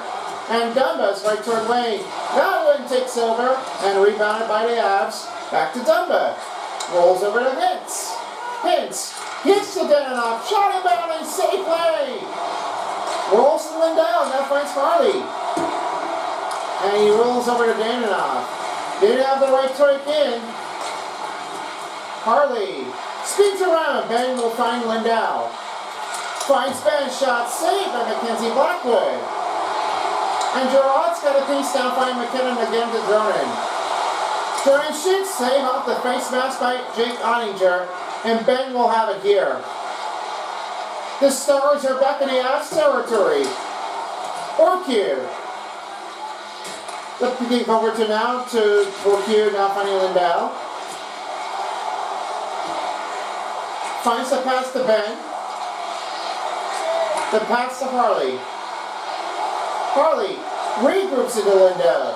Speaker 4: And Dumba's right toward Wayne. That one takes over and rebounded by the Avs. Back to Dumba. Rolls over to Hintz. Hintz hits to Dananoff. Shot him down and safe play. Rolls to Lindell. Now finds Harley. And he rolls over to Dananoff. Didn't have the right choice in. Harley spins around. Ben will find Lindell. Finds Ben, shot saved by Mackenzie Blackwood. And Gerard's got a piece down, find McKinnon again to Jordan. Jordan shoots, save off the face mask by Jake Ottinger, and Ben will have it here. The Stars are back in the Avs territory. Orcu The picking over to now to Borkier, now finding Lindell. Finds the pass to Ben. The pass to Harley. Harley regroups into Lindell.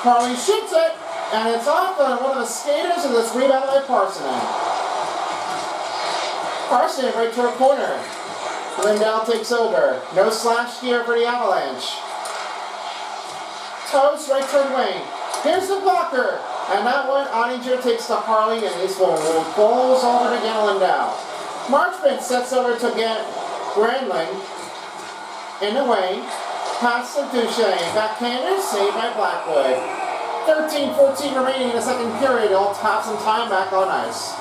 Speaker 4: Harley shoots it, and it's off on one of the skaters, and this rebound by Parsonen. Parsonen right to a corner. Lindell takes over. No slash here for the Avalanche. Toast right toward Wayne. Here's the blocker. And that one, Ottinger takes to Harley, and this one rolls over to Lindell. Marchman sets over to get Granlund. In the way. Pass to Duchesne. Backhander, saved by Blackwood. 13-14 remaining in the second period. They'll have some time back on ice.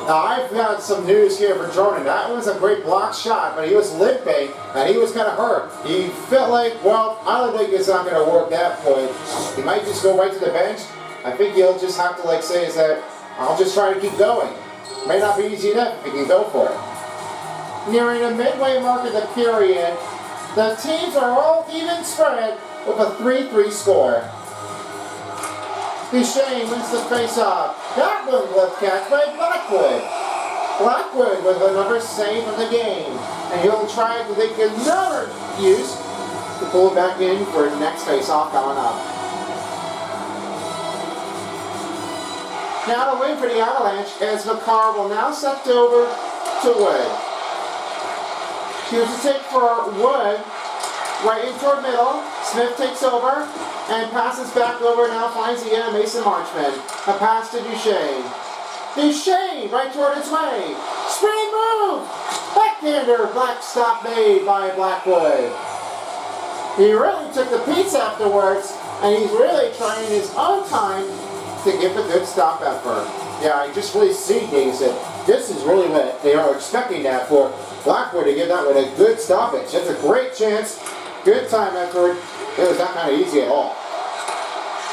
Speaker 4: Now, I've got some news here for Jordan. That was a great block shot, but he was limping, and he was kind of hurt. He felt like, well, I don't think it's not going to work that point. He might just go right to the bench. I think he'll just have to, say is that, I'll just try to keep going. May not be easy enough if he can go for it. Nearing the midway mark of the period, the teams are all even spread with a 3-3 score. Duchesne wins the face-off. That one left catch by Blackwood. Blackwood with another save of the game. And he'll try to take another use to pull it back in for the next face-off coming up. Now to win for the Avalanche as McCarr will now set over to Wood. Here's a take for Wood. Right in toward middle. Smith takes over and passes back over. Now finds the end of Mason Marchman. A pass to Duchesne. Duchesne right toward its way. Spring move. Backhander. Black stop made by Blackwood. He really took the piece afterwards, and he's really trying his own time to give a good stop effort. Yeah, I just really see things that this is really what they are expecting that for Blackwood to give that one a good stoppage. That's a great chance. Good time effort. It was not kind of easy at all.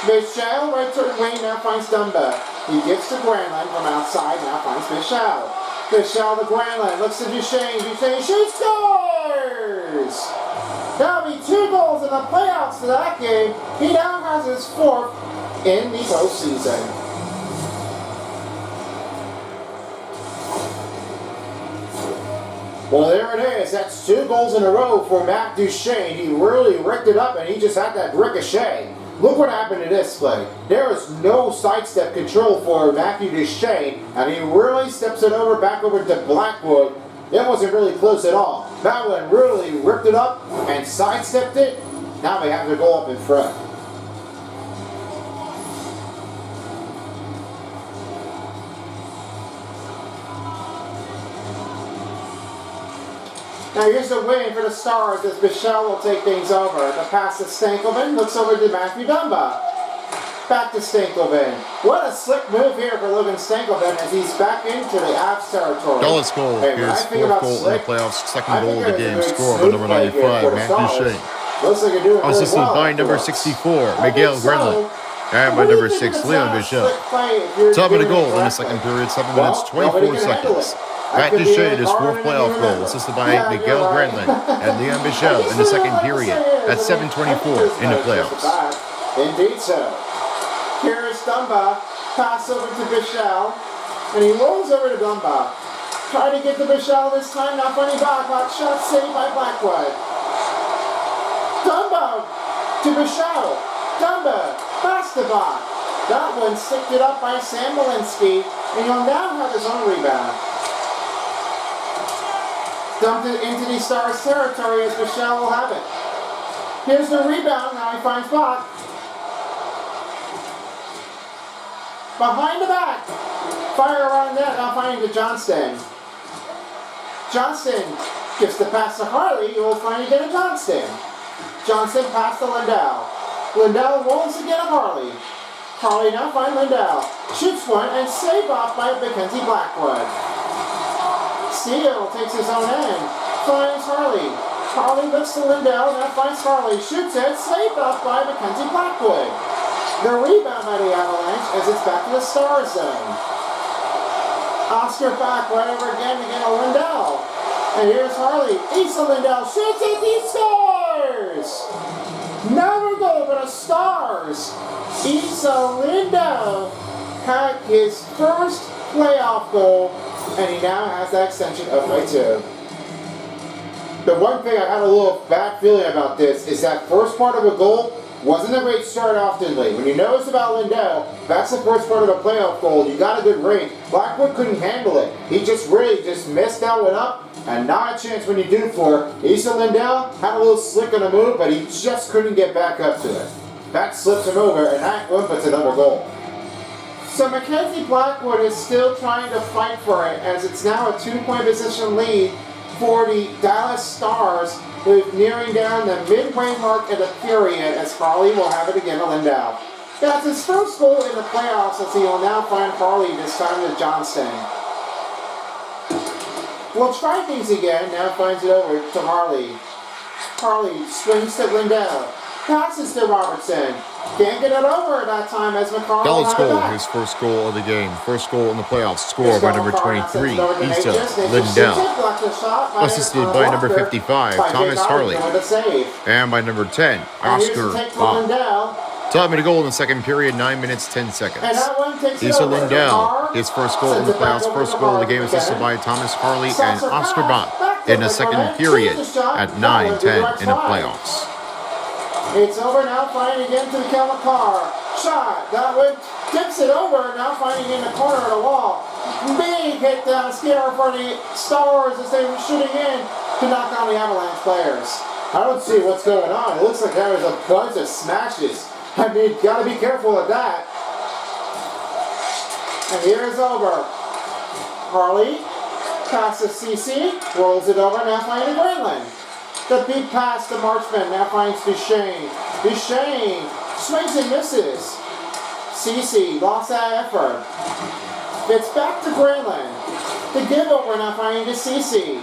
Speaker 4: Michelle right toward Wayne now finds Dumba. He gets to Granlund from outside, now finds Michelle. Michelle to Granlund, looks to Duchesne. Duchesne shoots, scores! That'll be 2 goals in the playoffs to that game. He now has his 4th in the postseason. Well, there it is. That's 2 goals in a row for Matt Duchesne. He really ripped it up, and he just had that ricochet. Look what happened in this play. There was no sidestep control for Matthew Duchesne, and he really steps it over back over to Blackwood. It wasn't really close at all. That one really ripped it up and sidestepped it. Now they have to go up in front. Now here's the win for the Stars as Michelle will take things over. The pass to Stankelman, looks over to Matthew Dumba. Back to Stankelman. What a slick move here for Logan Stankelman as he's back into the Avs territory.
Speaker 3: Dallas goal.
Speaker 4: Hey,
Speaker 3: Here's 4th goal in the playoffs. Second goal of the game. Score by number 95, Matt Duchesne.
Speaker 4: Looks like you're doing really
Speaker 3: Assisted
Speaker 4: well.
Speaker 3: by number 64, Miguel Grenlin. And by number 6, Leon Michel. Top of the goal in the second period, 7 minutes, 24 seconds. Matt Duchesne, his 4th playoff goal, assisted by Miguel Grenlin and Leon Michel in the second period at 7:24 in the playoffs.
Speaker 4: Indeed so. Here is Dumba, pass over to Michel, and he rolls over to Dumba. Trying to get to Michel this time, not funny back, shot saved by Blackwood. Dumba to Michel. Dumba, pass to Bach. That one sticked it up by Sam Malinsky, and he'll now have his own rebound. Dumped it into the Stars territory as Michel will have it. Here's the rebound, now he finds Bach. Behind the back. Fire around net, now finding to Johnston. Johnston gives the pass to Harley, he will find again to Johnston. Johnston pass to Lindell. Lindell rolls again to Harley. Harley now finds Lindell. Shoots one and saved off by Mackenzie Blackwood. Steele takes his own end. Finds Harley. Harley looks to Lindell, now finds Harley. Shoots it, saved off by Mackenzie Blackwood. The rebound by the Avalanche as it's back to the Star zone. Oscar back right over again to get a Lindell. And here's Harley. Asa Lindell shoots it, he scores! Never go, but a Stars. Issa Lindell had his first playoff goal, and he now has that extension of by 2. The one thing I had a little bad feeling about this is that first part of a goal wasn't a great start oftenly. When you notice about Lindell, that's the first part of a playoff goal. You got a good range. Blackwood couldn't handle it. He just messed that one up, and not a chance when you do for. Issa Lindell had a little slick on the move, but he just couldn't get back up to it. That slips him over, and that one puts another goal. So Mackenzie Blackwood is still trying to fight for it, as it's now a 2-point position lead for the Dallas Stars, with nearing down the midway mark of the period, as Farley will have it again to Lindell. That's his first goal in the playoffs, as he will now find Farley, this time to Johnston. We'll try things again, now finds it over to Harley. Harley swings to Lindell, passes to Robertson. Can't get it over at that time as McCarl
Speaker 3: Dallas
Speaker 4: had it
Speaker 3: goal,
Speaker 4: back.
Speaker 3: his first goal of the game. First goal in the playoffs. Scored by number 23, Issa Lindell. Assisted by number 55, Thomas Harley. And by number 10, Oscar Bob. Top made a goal in the second period, 9 minutes, 10 seconds. Issa Lindell, his first goal in the playoffs. First goal of the game assisted by Thomas Harley and Oscar Bob in the second period at 9-10 in the playoffs.
Speaker 4: It's over now, finding again to the Kalmakar. Shot, that one tips it over, now finding in the corner of the wall. Big hit down scare for the Stars as they were shooting in to knock down the Avalanche players. I don't see what's going on. It looks like there was a bunch of smashes. I mean, gotta be careful with that. And here is over. Harley passes CC, rolls it over, now finding Greenland. The big pass to Marchman, now finds Duchesne. Duchesne swings and misses. CC lost that effort. It's back to Greenland. The giveover now finding to CC.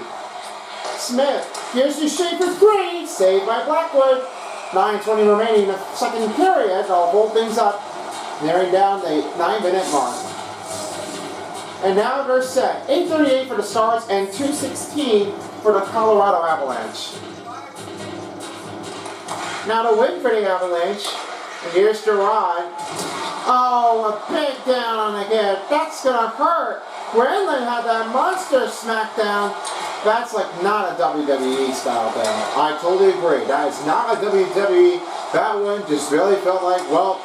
Speaker 4: Smith, here's Duchesne for 3, saved by Blackwood. 9:20 remaining in the second period. I'll hold things up, nearing down the 9-minute mark. And now they're set. 8:38 for the Stars and 2:16 for the Colorado Avalanche. Now to win for the Avalanche, and here's Gerard. Oh, a big down on the head. That's gonna hurt. Granlund had that monster smackdown. That's like not a WWE style thing. I totally agree. That is not a WWE. That one just really felt like, well,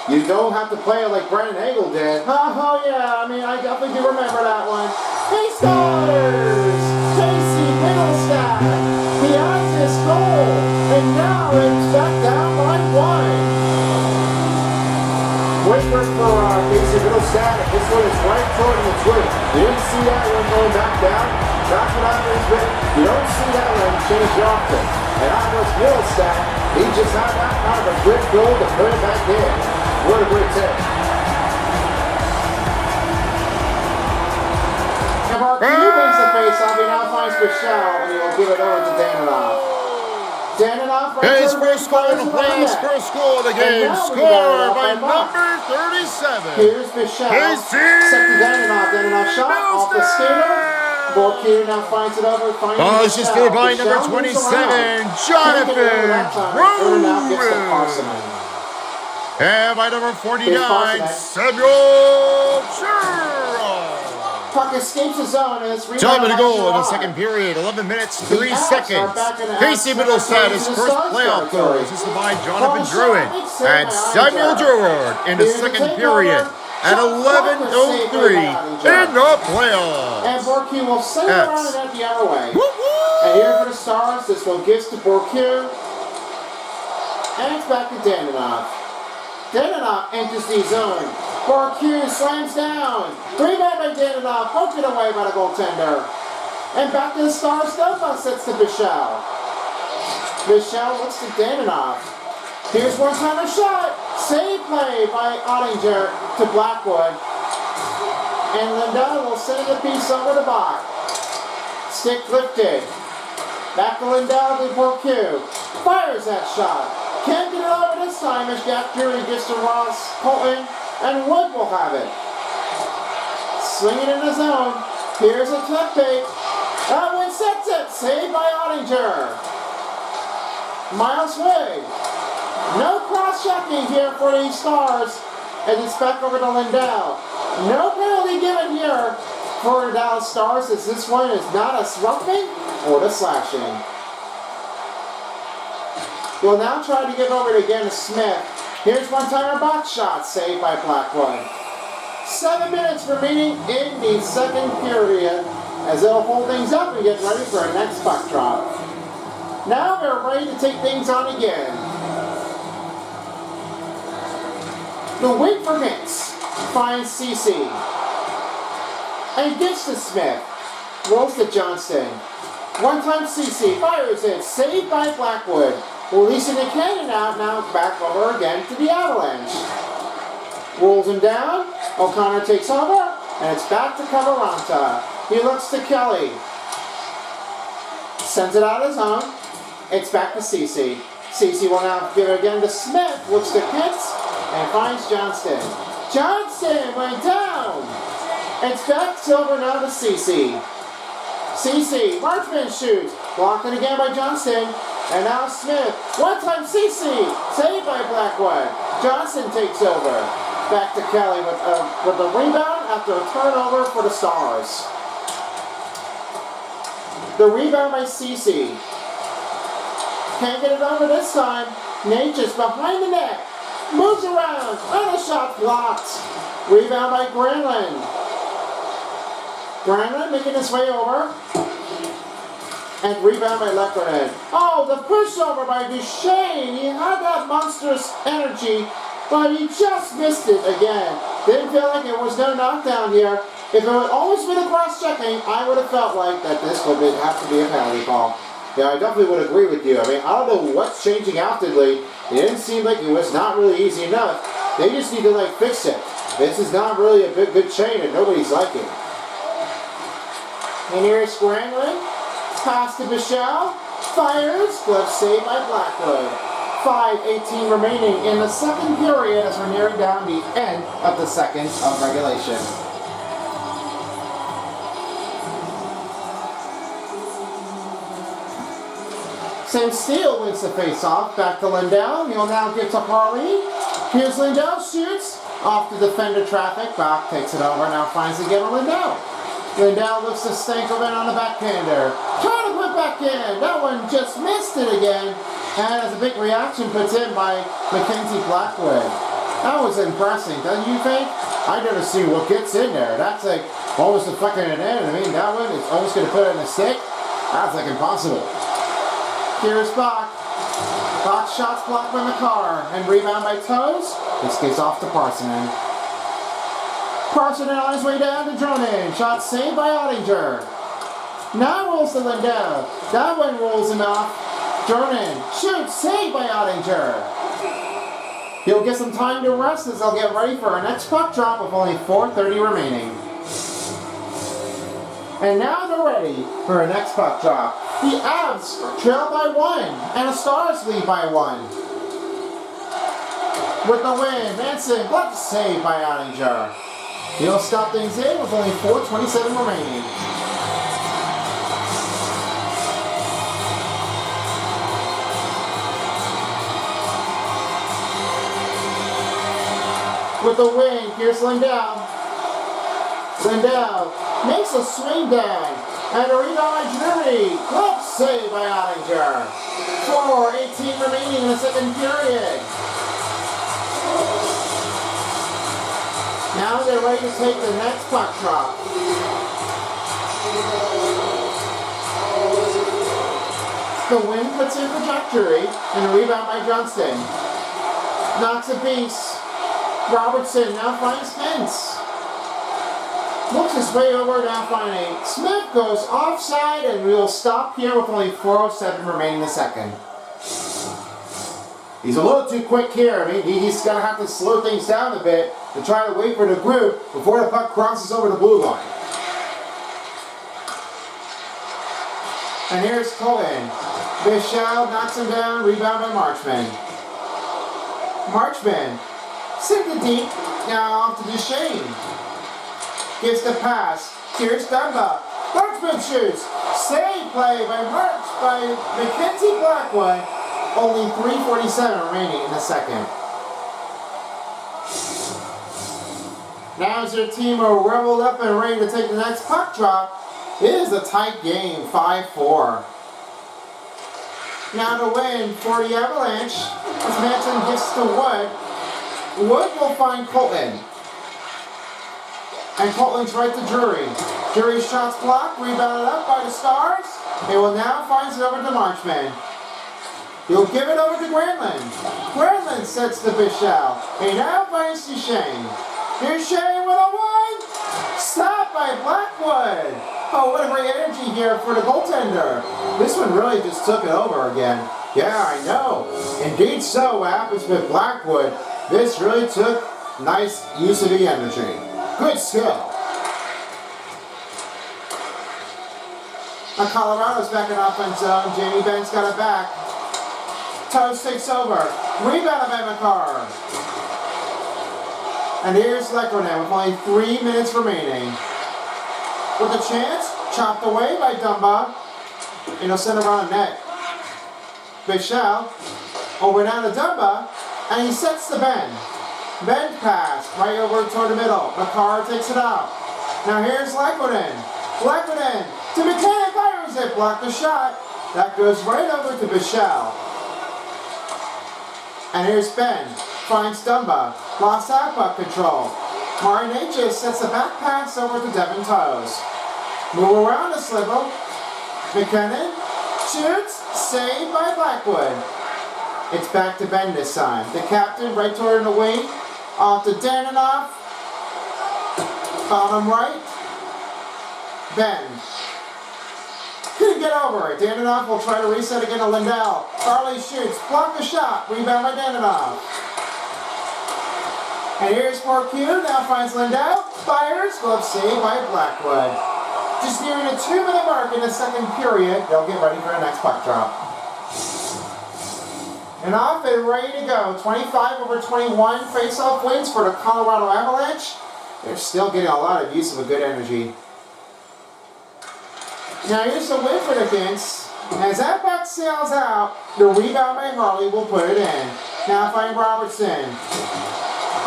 Speaker 4: you don't have to play it like Brandon Hagel did. Oh yeah, I mean, I definitely do remember that one. He scores! Casey Middlestat. He has his goal, and now it's back down by 1. Whisper for Casey Middlestat. This one is right toward the twin. You didn't see that one going back down. That's what happens with you don't see that one change often. And that was Middlestat. He just had that kind of a good goal to put it back in. What a great take. And Marquis makes the face-off. He now finds Michelle, and he will give it over to Danilov. Danilov
Speaker 3: His first goal in the playoffs, first goal of the game, scored by number 37.
Speaker 4: Here's Michelle. Set to Danilov. Danilov shot off the skater. Borkier now finds it over.
Speaker 3: This is scored by number 27, Jonathan Rowan. And by number 49, Samuel Churro.
Speaker 4: Puck escapes the zone and it's
Speaker 3: Top of the goal in the second period, 11 minutes, 3 seconds. Casey Middlestat, his first playoff goal, assisted by Jonathan Druin. And Samuel Gerard in the second period at 11:03 in the playoffs.
Speaker 4: And Borkier will send it around and out the other way. And here for the Stars, this one gives to Borkier. And it's back to Danilov. Danilov enters the zone. Borkier slams down. Rebound by Danilov, poked it away by the goaltender. And back to the Stars, Delpa sets to Bichelle. Bichelle looks to Danilov. Here's one-timer shot. Save play by Ottinger to Blackwood. And Lindell will send a piece over the bar. Stick lifted. Back to Lindell to Borkier. Fires that shot. Can't get it over this time as Jack Drury gets to Ross Colton, and Wood will have it. Swing it in the zone. Here's a tip bait. That one sets it. Saved by Ottinger. Miles Way. No cross-checking here for the Stars. And it's back over to Lindell. No penalty given here for the Dallas Stars, as this one is not a roughing or the slashing. We'll now try to give over it again to Smith. Here's one-timer box shot saved by Blackwood. 7 minutes remaining in the second period as they'll hold things up and get ready for our next puck drop. Now they're ready to take things on again. The wait for Hicks finds CC. And gets to Smith. Rolls to Johnston. One-time CC fires it. Saved by Blackwood. Releasing the cannon out, now back over again to the Avalanche. Rolls him down. O'Connor takes over. And it's back to Cavaranta. He looks to Kelly. Sends it out of zone. It's back to CC. CC will now give it again to Smith. Looks to Pitts. And finds Johnston. Johnston went down. It's back over now to CC. CC, Marchman shoots. Blocked it again by Johnston. And now Smith. One-time CC. Saved by Blackwood. Johnston takes over. Back to Kelly with the rebound after a turnover for the Stars. The rebound by CC. Can't get it over this time. Nate just behind the net. Moves around. And a shot blocked. Rebound by Granlund. Granlund making his way over. And rebound by Leckerhead. Oh, the pushover by Duchesne. He had that monstrous energy, but he just missed it again. Didn't feel like it was no knockdown here. If it would always been a cross-checking, I would have felt like that this would have to be a penalty call. Yeah, I definitely would agree with you. I mean, I don't know what's changing outwardly. It didn't seem like it was not really easy enough. They just need to, like, fix it. This is not really a good chain, and nobody's liking it. And here's Granlund. Pass to Michelle. Fires. Glove saved by Blackwood. 5:18 remaining in the second period as we're nearing down the end of the second of regulation. Sam Steele wins the face-off. Back to Lindell. He'll now give to Harley. Here's Lindell. Shoots. Off the defender traffic. Bach takes it over. Now finds again to Lindell. Lindell looks to Stankoven on the backhander. Trying to put back in. That one just missed it again. And as a big reaction puts in by Mackenzie Blackwood. That was impressive, doesn't you think? I never see what gets in there. That's like almost a fucking an end. I mean, that one is almost going to put it in the stick. That's like impossible. Here's Bach. Bach shots blocked by McCarr. And rebound by Toes. This gets off to Parsonen. Parsonen on his way down to Dronin. Shot saved by Ottinger. Now rolls to Lindell. That one rolls him off. Dronin shoots, saved by Ottinger. He'll get some time to rest as they'll get ready for our next puck drop with only 4:30 remaining. And now they're ready for our next puck drop. The Avs trail by 1, and the Stars lead by 1. With the win, Manson, but saved by Ottinger. He'll stop things in with only 4:27 remaining. With the win, here's Lindell. Lindell makes a swing down. And a rebound by Drury. Glove saved by Ottinger. 4:18 remaining in the second period. Now they're ready to take the next puck drop. The win puts in for Jack Drury. And a rebound by Johnston. Knocks a piece. Robertson now finds Spence. Looks his way over, now finding Smith goes offside, and we'll stop here with only 4:07 remaining in the second. He's a little too quick here. I mean, he's going to have to slow things down a bit to try to wait for the group before the puck crosses over the blue line. And here's Cohen. Bichelle knocks him down, rebound by Marchman. Marchman sent it deep, now off to Duchesne. Gives the pass. Here's Dunlop. Marchman shoots. Save play by Mackenzie Blackwood. Only 3:47 remaining in the second. Now as your team are reveled up and ready to take the next puck drop, it is a tight game, 5-4. Now to win for the Avalanche, as Manson gets to Wood. Wood will find Colton. And Colton's right to Drury. Drury's shots blocked, rebounded up by the Stars. They will now find it over to Marchman. He'll give it over to Granlund. Granlund sets to Bichelle. He now finds Duchesne. Duchesne with a one. Stopped by Blackwood. Oh, what a great energy here for the goaltender. This one really just took it over again. Yeah, I know. Indeed so. What happens with Blackwood, this really took nice use of the energy. Good skill. Now Colorado's back in offense zone. Jamie Ben's got it back. Toast takes over. Rebound by McCarr. And here's Lekkonen with only 3 minutes remaining. With a chance, chopped away by Dumba. And he'll send it around the net. Bichelle over down to Dumba. And he sets the Ben. Ben pass right over toward the middle. McCarr takes it out. Now here's Lekkonen. Lekkonen to McKinnon, fires it, blocked the shot. That goes right over to Bichelle. And here's Ben. Finds Dumba. Lost that puck control. Martin H. sets a back pass over to Devin Toes. Move around the swivel. McKinnon shoots. Saved by Blackwood. It's back to Ben this time. The captain right toward the wing. Off to Daninoff. Bottom right. Ben. Couldn't get over it. Daninoff will try to reset again to Lindell. Farley shoots. Block the shot. Rebound by Daninoff. And here's Porcue. Now finds Lindell. Fires. Glove saved by Blackwood. Just nearing a 2-minute mark in the second period. They'll get ready for the next puck drop. And off and ready to go. 25-21 face-off wins for the Colorado Avalanche. They're still getting a lot of use of a good energy. Now here's the win for the Kings. As that puck sails out, the rebound by Harley will put it in. Now find Robertson.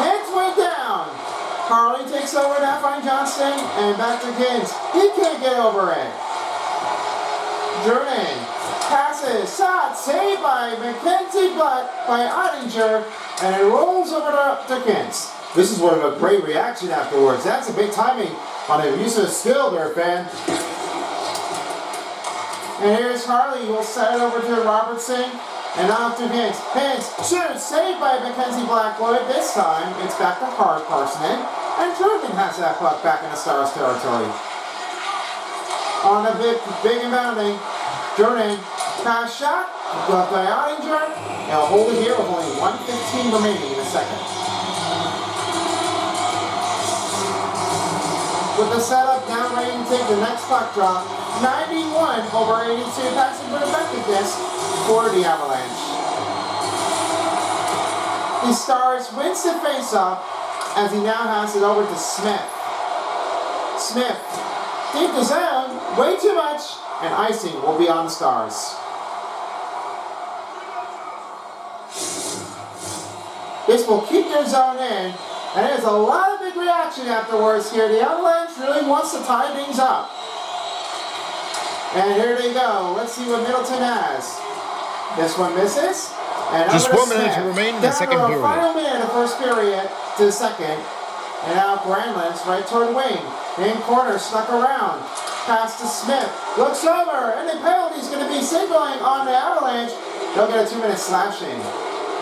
Speaker 4: Hits way down. Harley takes over, now find Johnston, and back to Kins. He can't get over it. Jordan passes, shot, saved by McKenzie, but by Ottinger, and it rolls over to Kins. This is one of a great reaction afterwards. That's a big timing on a use of skill there, fan. And here's Harley, who will set it over to Robertson, and off to Hintz. Hintz shoots, saved by Mackenzie Blackwood. This time, it's back to Parsonen, and Jordan has that puck back in the Stars territory. On the big and bounding, Jordan, pass shot, glove by Ottinger, and he'll hold it here with only 1:15 remaining in the second. With the setup now ready to take the next puck drop, 91/82 passing for effectiveness for the Avalanche. The Stars wins the face-off as he now has it over to Smith. Smith, deep to zone, way too much, and icing will be on the Stars. This will keep their zone in, and there's a lot of big reaction afterwards here. The Avalanche really wants to tie things up. And here they go. Let's see what Middleton has. This one misses. And
Speaker 3: just 1 minute to remain in the second period.
Speaker 4: Final minute of the first period to the second. And now Granlund's right toward the wing. In corner, snuck around. Pass to Smith. Looks over. And the penalty's going to be signaling on the Avalanche. They'll get a 2-minute slashing.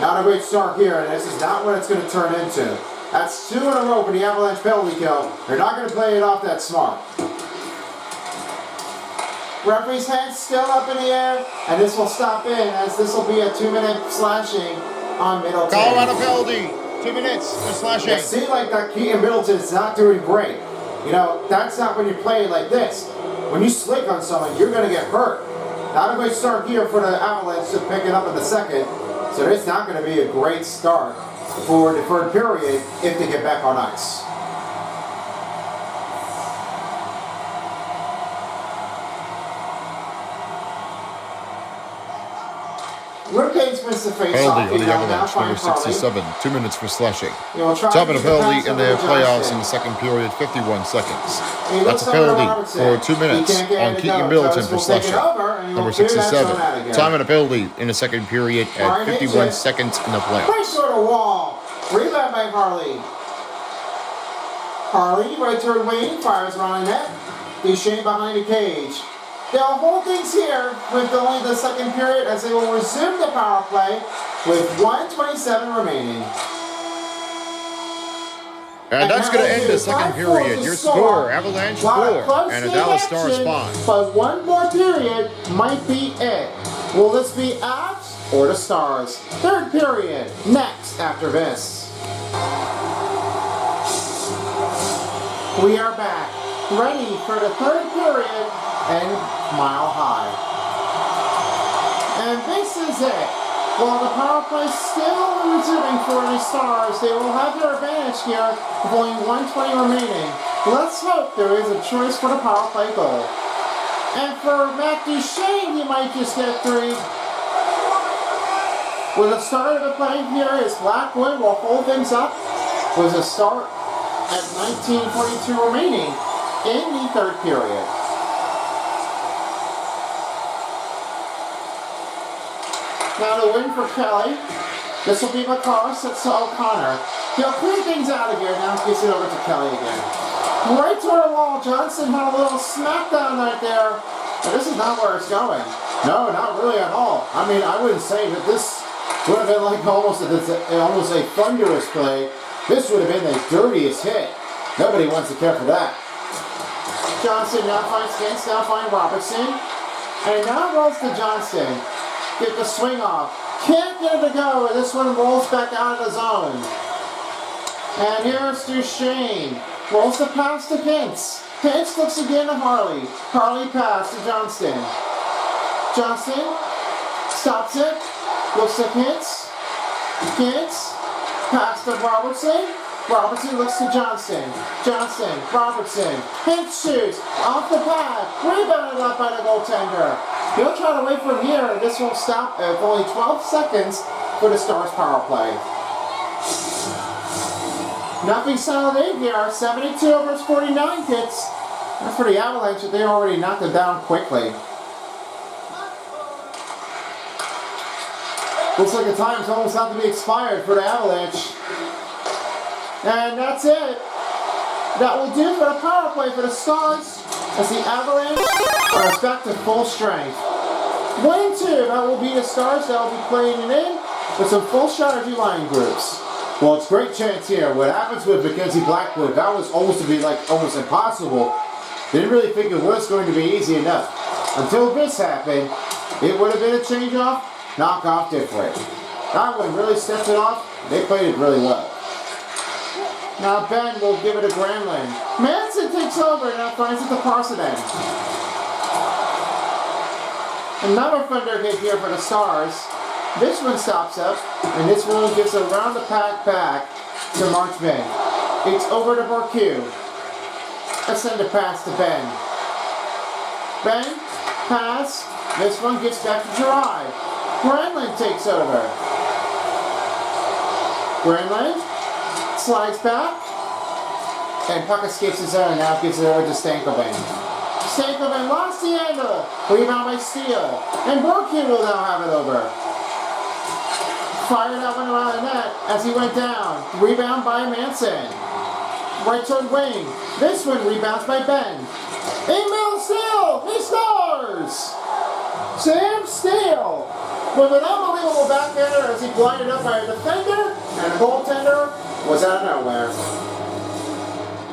Speaker 4: Not a great start here, and this is not what it's going to turn into. That's 2 in a row for the Avalanche penalty kill. They're not going to play it off that smart. Referee's hands still up in the air, and this will stop in as this will be a 2-minute slashing on Middleton.
Speaker 3: Colorado penalty. 2 minutes for slashing.
Speaker 4: It seems like that Keaton Middleton is not doing great. You know, that's not when you play like this. When you slick on someone, you're going to get hurt. Not a great start here for the Avalanche to pick it up in the second. So it's not going to be a great start for the third period if they get back on ice. Hurricanes wins the face
Speaker 3: Penalty
Speaker 4: off.
Speaker 3: on the
Speaker 4: Now
Speaker 3: Avalanche,
Speaker 4: find
Speaker 3: number
Speaker 4: Harley.
Speaker 3: 67. 2 minutes for slashing.
Speaker 4: He'll try
Speaker 3: Top
Speaker 4: to
Speaker 3: of the
Speaker 4: get the
Speaker 3: penalty
Speaker 4: pass
Speaker 3: in
Speaker 4: over
Speaker 3: the
Speaker 4: to
Speaker 3: playoffs
Speaker 4: Johnston.
Speaker 3: in the second period, 51 seconds.
Speaker 4: He
Speaker 3: That's
Speaker 4: looks
Speaker 3: a
Speaker 4: over
Speaker 3: penalty
Speaker 4: Robertson.
Speaker 3: for 2
Speaker 4: He
Speaker 3: minutes
Speaker 4: can't get
Speaker 3: on
Speaker 4: it to
Speaker 3: Keaton
Speaker 4: go.
Speaker 3: Middleton
Speaker 4: Jones
Speaker 3: for
Speaker 4: will take it
Speaker 3: slashing.
Speaker 4: over, and
Speaker 3: Number
Speaker 4: he'll clear that
Speaker 3: 67.
Speaker 4: zone out again.
Speaker 3: Time of the penalty in the second period at
Speaker 4: Ryan
Speaker 3: 51
Speaker 4: hits it.
Speaker 3: seconds in the
Speaker 4: Right
Speaker 3: playoffs.
Speaker 4: sort of wall. Rebound by Harley. Harley, right toward Wayne, fires around the net. Duchesne behind the cage. They'll hold things here with only the second period as they will resume the power play with 1:27 remaining.
Speaker 3: And that's
Speaker 4: that
Speaker 3: going to
Speaker 4: will
Speaker 3: end
Speaker 4: do
Speaker 3: the second
Speaker 4: 5-4
Speaker 3: period.
Speaker 4: to
Speaker 3: Your
Speaker 4: score.
Speaker 3: score, Avalanche
Speaker 4: Lot of
Speaker 3: 4
Speaker 4: close
Speaker 3: and the
Speaker 4: game
Speaker 3: Dallas Stars
Speaker 4: action,
Speaker 3: 5.
Speaker 4: But one more period might be it. Will this be Avs or the Stars? Third period, next after this. We are back, ready for the third period and Mile High. And this is it. While the power play is still resuming for the Stars, they will have their advantage here with only 1:20 remaining. Let's hope there is a choice for the power play goal. And for Matt Duchesne, he might just get 3. With the start of the play here is Blackwood will hold things up with a start at 19:42 remaining in the third period. Now the win for Kelly. This will be McCarr, sets to O'Connor. He'll clear things out of here, now gets it over to Kelly again. Right toward the wall, Johnson had a little smackdown right there. But this is not where it's going. No, not really at all. I mean, I wouldn't say that this would have been like almost a thunderous play. This would have been the dirtiest hit. Nobody wants to care for that. Johnson now finds Spence, now finds Robertson. And now rolls to Johnson. Get the swing off. Can't get it to go, and this one rolls back out of the zone. And here's Duchesne. Rolls the pass to Hintz. Hintz looks again to Harley. Harley pass to Johnston. Johnston stops it. Looks to Hintz. Hintz. Pass to Robertson. Robertson looks to Johnston. Johnston. Robertson. Hintz shoots. Off the pad. Rebounded up by the goaltender. He'll try to wait from here, and this won't stop at only 12 seconds for the Stars power play. Nothing settled in here. 72 over 49 hits. That's for the Avalanche, they already knocked it down quickly. Looks like the time's almost about to be expired for the Avalanche. And that's it. That will do for the power play for the Stars as the Avalanche are back to full strength. 1-2, that will be the Stars that will be playing it in with some full strategy line groups.
Speaker 1: Well, it's a great chance here. What happens with Mackenzie Blackwood, that was almost to be like almost impossible. Didn't really think it was going to be easy enough. Until this happened, it would have been a change-off, knock-off different. That one really stepped it off. They played it really well.
Speaker 4: Now Ben will give it to Granlund. Manson takes over and now finds it to Parsonen. Another thunder hit here for the Stars. This one stops up, and this one gives a round the pack back to Marchman. It's over to Bourque. Let's send a pass to Ben. Ben, pass. This one gets back to Gerard. Granlund takes over. Granlund slides back, and puck escapes his zone, now gives it over to Stankoven. Stankoven lost the angle, rebound by Steele, and Bourque will now have it over. Fired that one around the net as he went down. Rebound by Manson. Right toward wing. This one rebounds by Ben. Emil Steele, he scores! Sam Steele with an unbelievable backhander as he blinded up by a defender, and a goaltender was out of nowhere.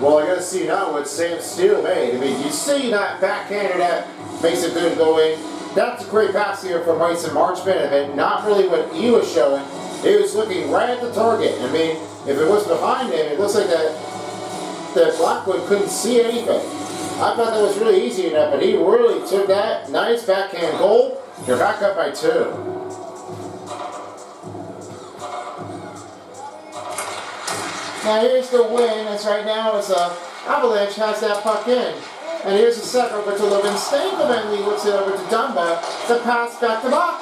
Speaker 1: Well, I gotta see now what Sam Steele made. I mean, you see that backhander that makes a good go in. That's a great pass here from Mason Marchman. I mean, not really what he was showing. He was looking right at the target. I mean, if it was behind him, it looks like that Blackwood couldn't see anything. I thought that was really easy enough, but he really took that nice backhand goal. They're back up by 2.
Speaker 4: Now here's the win, as right now as Avalanche has that puck in. And here's the set over to Logan Stankoven. He looks it over to Dumba. The pass back to Buck.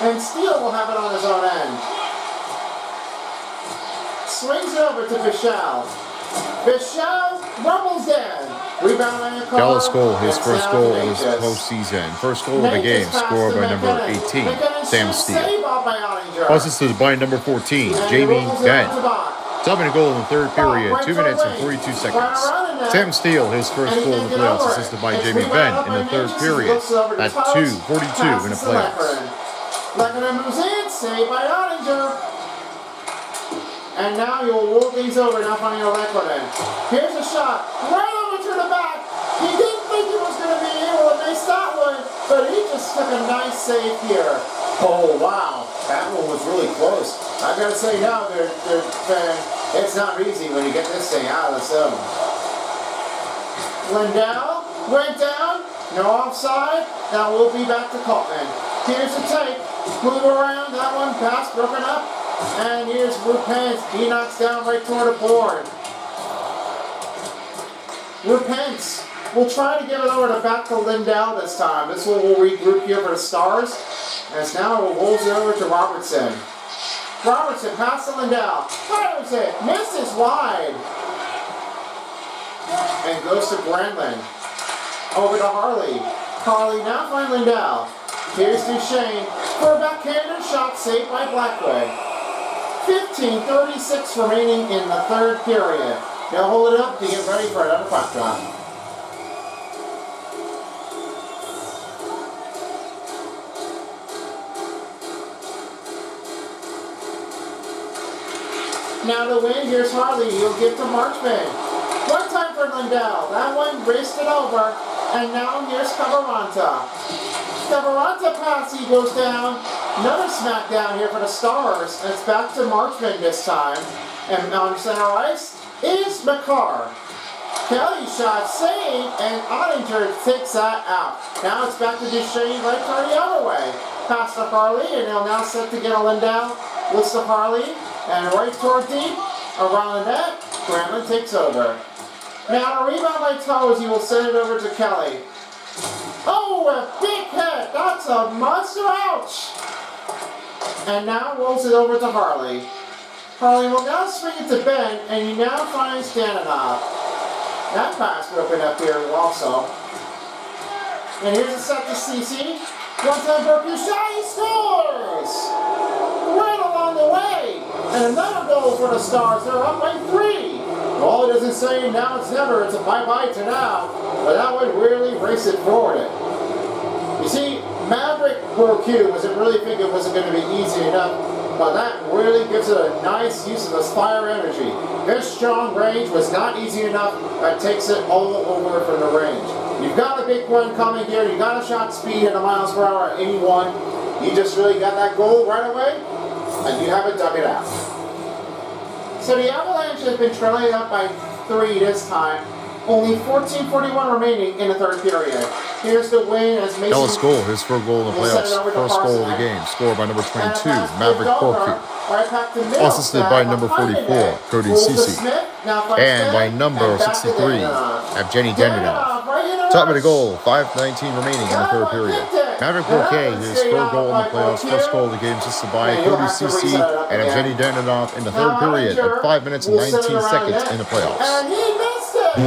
Speaker 4: And Steele will have it on his own end. Swings it over to Bichelle. Bichelle rumbles in. Rebound on your car.
Speaker 3: Dallas goal, his first goal of his postseason. First goal of the game, scored by number 18, Sam Steele. Assisted by number 14, Jamie Benn. Top goal in the third period, 2 minutes and 42 seconds. Sam Steele, his first goal in the playoffs, assisted by Jamie Benn in the third period at 2:42 in the playoffs.
Speaker 4: Leckner moves in, saved by Ottinger. And now you'll roll things over, now finding a Leckner. Here's a shot, right over to the back. He didn't think he was going to be able to miss that one, but he just took a nice save here. Oh, wow. That one was really close. I gotta say now, it's not easy when you get this thing out of the zone. Lindell went down, no offside. Now we'll be back to Colton. Here's the take. Move around, that one pass broken up. And here's Rupence. He knocks down right toward the board. Rupence will try to give it over back to Lindell this time. This one will regroup here for the Stars. As now it rolls it over to Robertson. Robertson pass to Lindell. Fires it. Misses wide. And goes to Brandlin. Over to Harley. Harley now finds Lindell. Here's Duchesne for a backhanded shot saved by Blackwood. 15:36 remaining in the third period. Now hold it up to get ready for another puck drop. Now to win, here's Harley. He'll give to Marchman. One time for Lindell. That one raced it over. And now here's Cavaranta. Cavaranta pass, he goes down. Another smackdown here for the Stars. And it's back to Marchman this time. And on center ice is McCarr. Kelly shot saved, and Ottinger takes that out. Now it's back to Duchesne right toward the other way. Pass to Harley, and they'll now set to get a Lindell. Looks to Harley. And right toward deep, around the net, Grambling takes over. Now a rebound by Toes, he will send it over to Kelly. Oh, a big hit! That's a monster, ouch! And now rolls it over to Harley. Harley will now swing it to Ben, and he now finds Dananov. That pass broken up here also. And here's a set to CC. One time broken shot, he scores! Right along the way! And another goal for the Stars. They're up by 3. All it doesn't say now it's never. It's a bye-bye to now. But that would really race it forward. You see, Maverick World Q wasn't really thinking it wasn't going to be easy enough. But that really gives it a nice use of this fire energy. This strong range was not easy enough. That takes it all over from the range. You've got a big one coming here. You've got a shot speed at a miles per hour at 81. You just really got that goal right away. And you haven't dug it out. So the Avalanche has been trailing up by 3 this time. Only 14:41 remaining in the third period. Here's the win as Mason...
Speaker 3: Dallas goal, his first goal in the playoffs. First goal of the game, scored by number 22, Maverick Porky. Assisted by number 44, Cody Ceci. And by number 63, Evgeny Denyanov. Top of the goal, 5:19 remaining in the third period. Maverick Porky, his third goal in the playoffs. First goal of the game, assisted by Cody Ceci and Evgeny Denyanov in the third period at 5 minutes and 19 seconds in the playoffs.
Speaker 4: And he missed it! I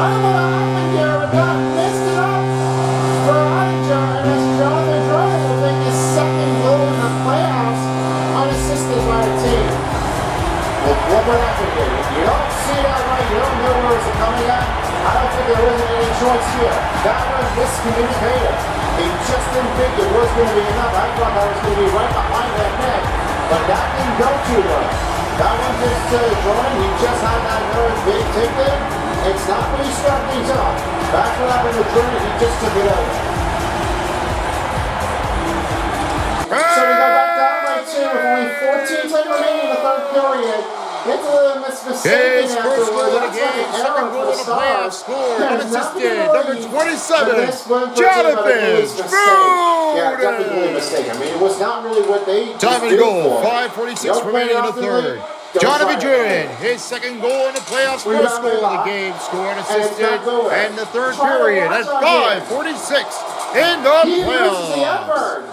Speaker 4: don't know what happened here, but that missed it up for Ottinger, and as Jonathan Drummond will take his second goal in the playoffs, unassisted by the team. Well, what would happen here? You don't see that right, you don't know where it's coming at. I don't think there wasn't any choice here. That was miscommunicated. He just didn't think it was going to be enough. I thought that was going to be right behind that net, but that didn't go too well. That one just drawing. He just had that nerve big tip there. It's not really start things off. That's what happened with Jordan. He just took it over. So we go back down by 2 with only 14 seconds remaining in the third period. It's a little mistaken afterwards. That's like an error for the Stars.
Speaker 3: Scored, unassisted, number 27, Jonathan Food!
Speaker 4: Yeah, definitely mistaken. I mean, it was not really what they
Speaker 3: Time of the goal, 5:46 remaining in the third. Jonathan Jordan, his second goal in the playoffs, first goal of the game, scored assisted, and the third period at 5:46 in the playoffs.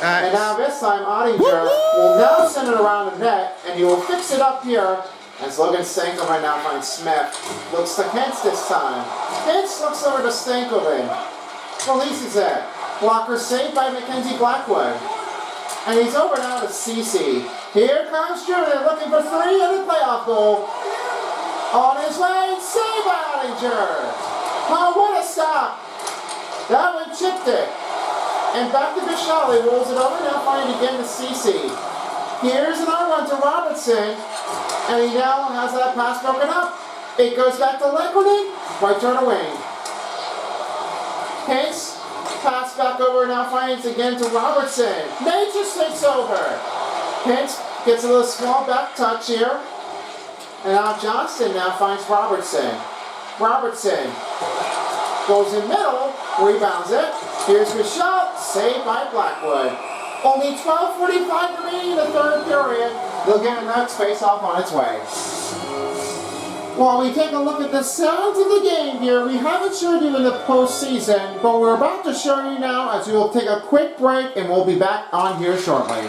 Speaker 4: And now this time, Ottinger will now send it around the net, and he will fix it up here. As Logan Stankoven right now finds Smith. Looks to Hintz this time. Hintz looks over to Stankoven. Releases it. Blocker saved by Mackenzie Blackwood. And he's over now to Cece. Here comes Junior looking for 3 in the playoff goal. On his way, saved by Ottinger. Oh, what a stop. That one chipped it. And back to Bichelle. He rolls it over now, finding again to Cece. Here's another one to Robertson. And he now has that pass broken up. It goes back to Lekunin. Right turn to wing. Hintz. Pass back over, now finds again to Robertson. Nate just takes over. Hintz gets a little small back touch here. And now Johnston now finds Robertson. Robertson goes in middle, rebounds it. Here's the shot, saved by Blackwood. Only 12:45 remaining in the third period. They'll get a next face-off on its way. While we take a look at the sounds of the game here, we haven't showed you in the postseason, but we're about to show you now as we will take a quick break and we'll be back on here shortly.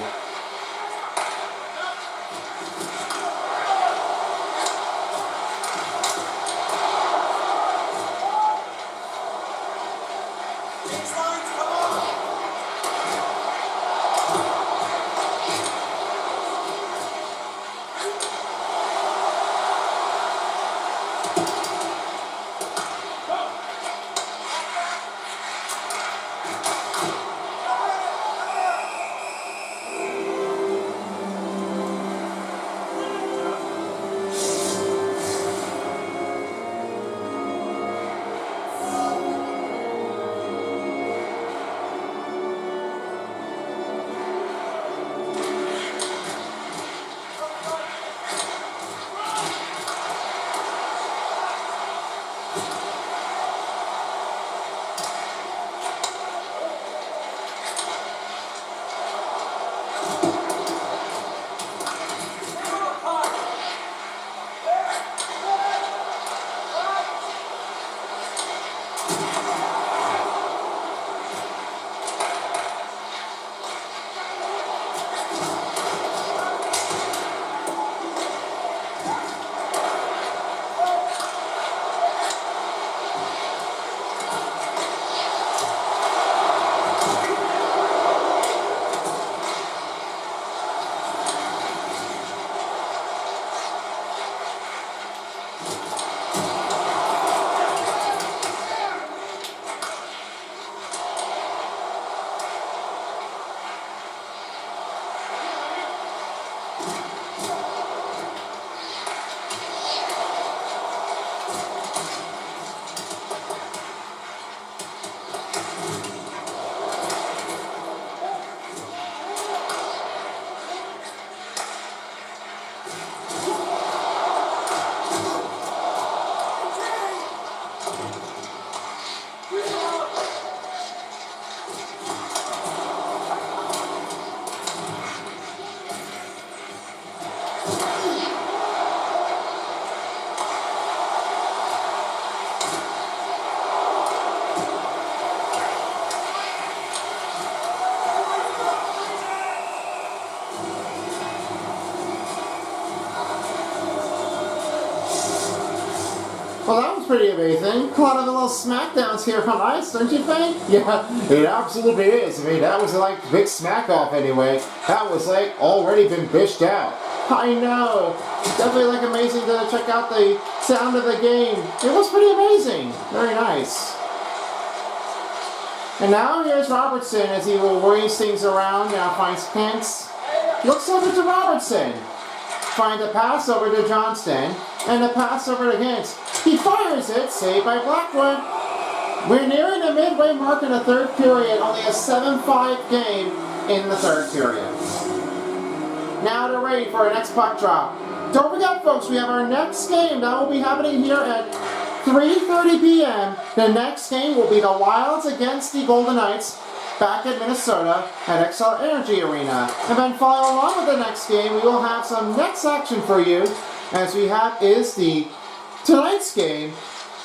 Speaker 4: Well, that was pretty amazing. A lot of the little smackdowns here on ice, don't you think?
Speaker 1: Yeah, it absolutely is. I mean, that was like big smack off anyway. That was like already been bitched out.
Speaker 4: I know. Definitely like amazing to check out the sound of the game. It was pretty amazing. Very nice. And now here's Robertson as he will raise things around. Now finds Hintz. Looks over to Robertson. Finds a pass over to Johnston. And a pass over to Hintz. He fires it, saved by Blackwood. We're nearing the midway mark in the third period. Only a 7-5 game in the third period. Now to ready for our next puck drop. Don't forget, folks, we have our next game. That will be happening here at 3:30 p.m. The next game will be the Wilds against the Golden Knights back at Minnesota at XL Energy Arena. And then follow along with the next game, we will have some next action for you. As we have is the tonight's game,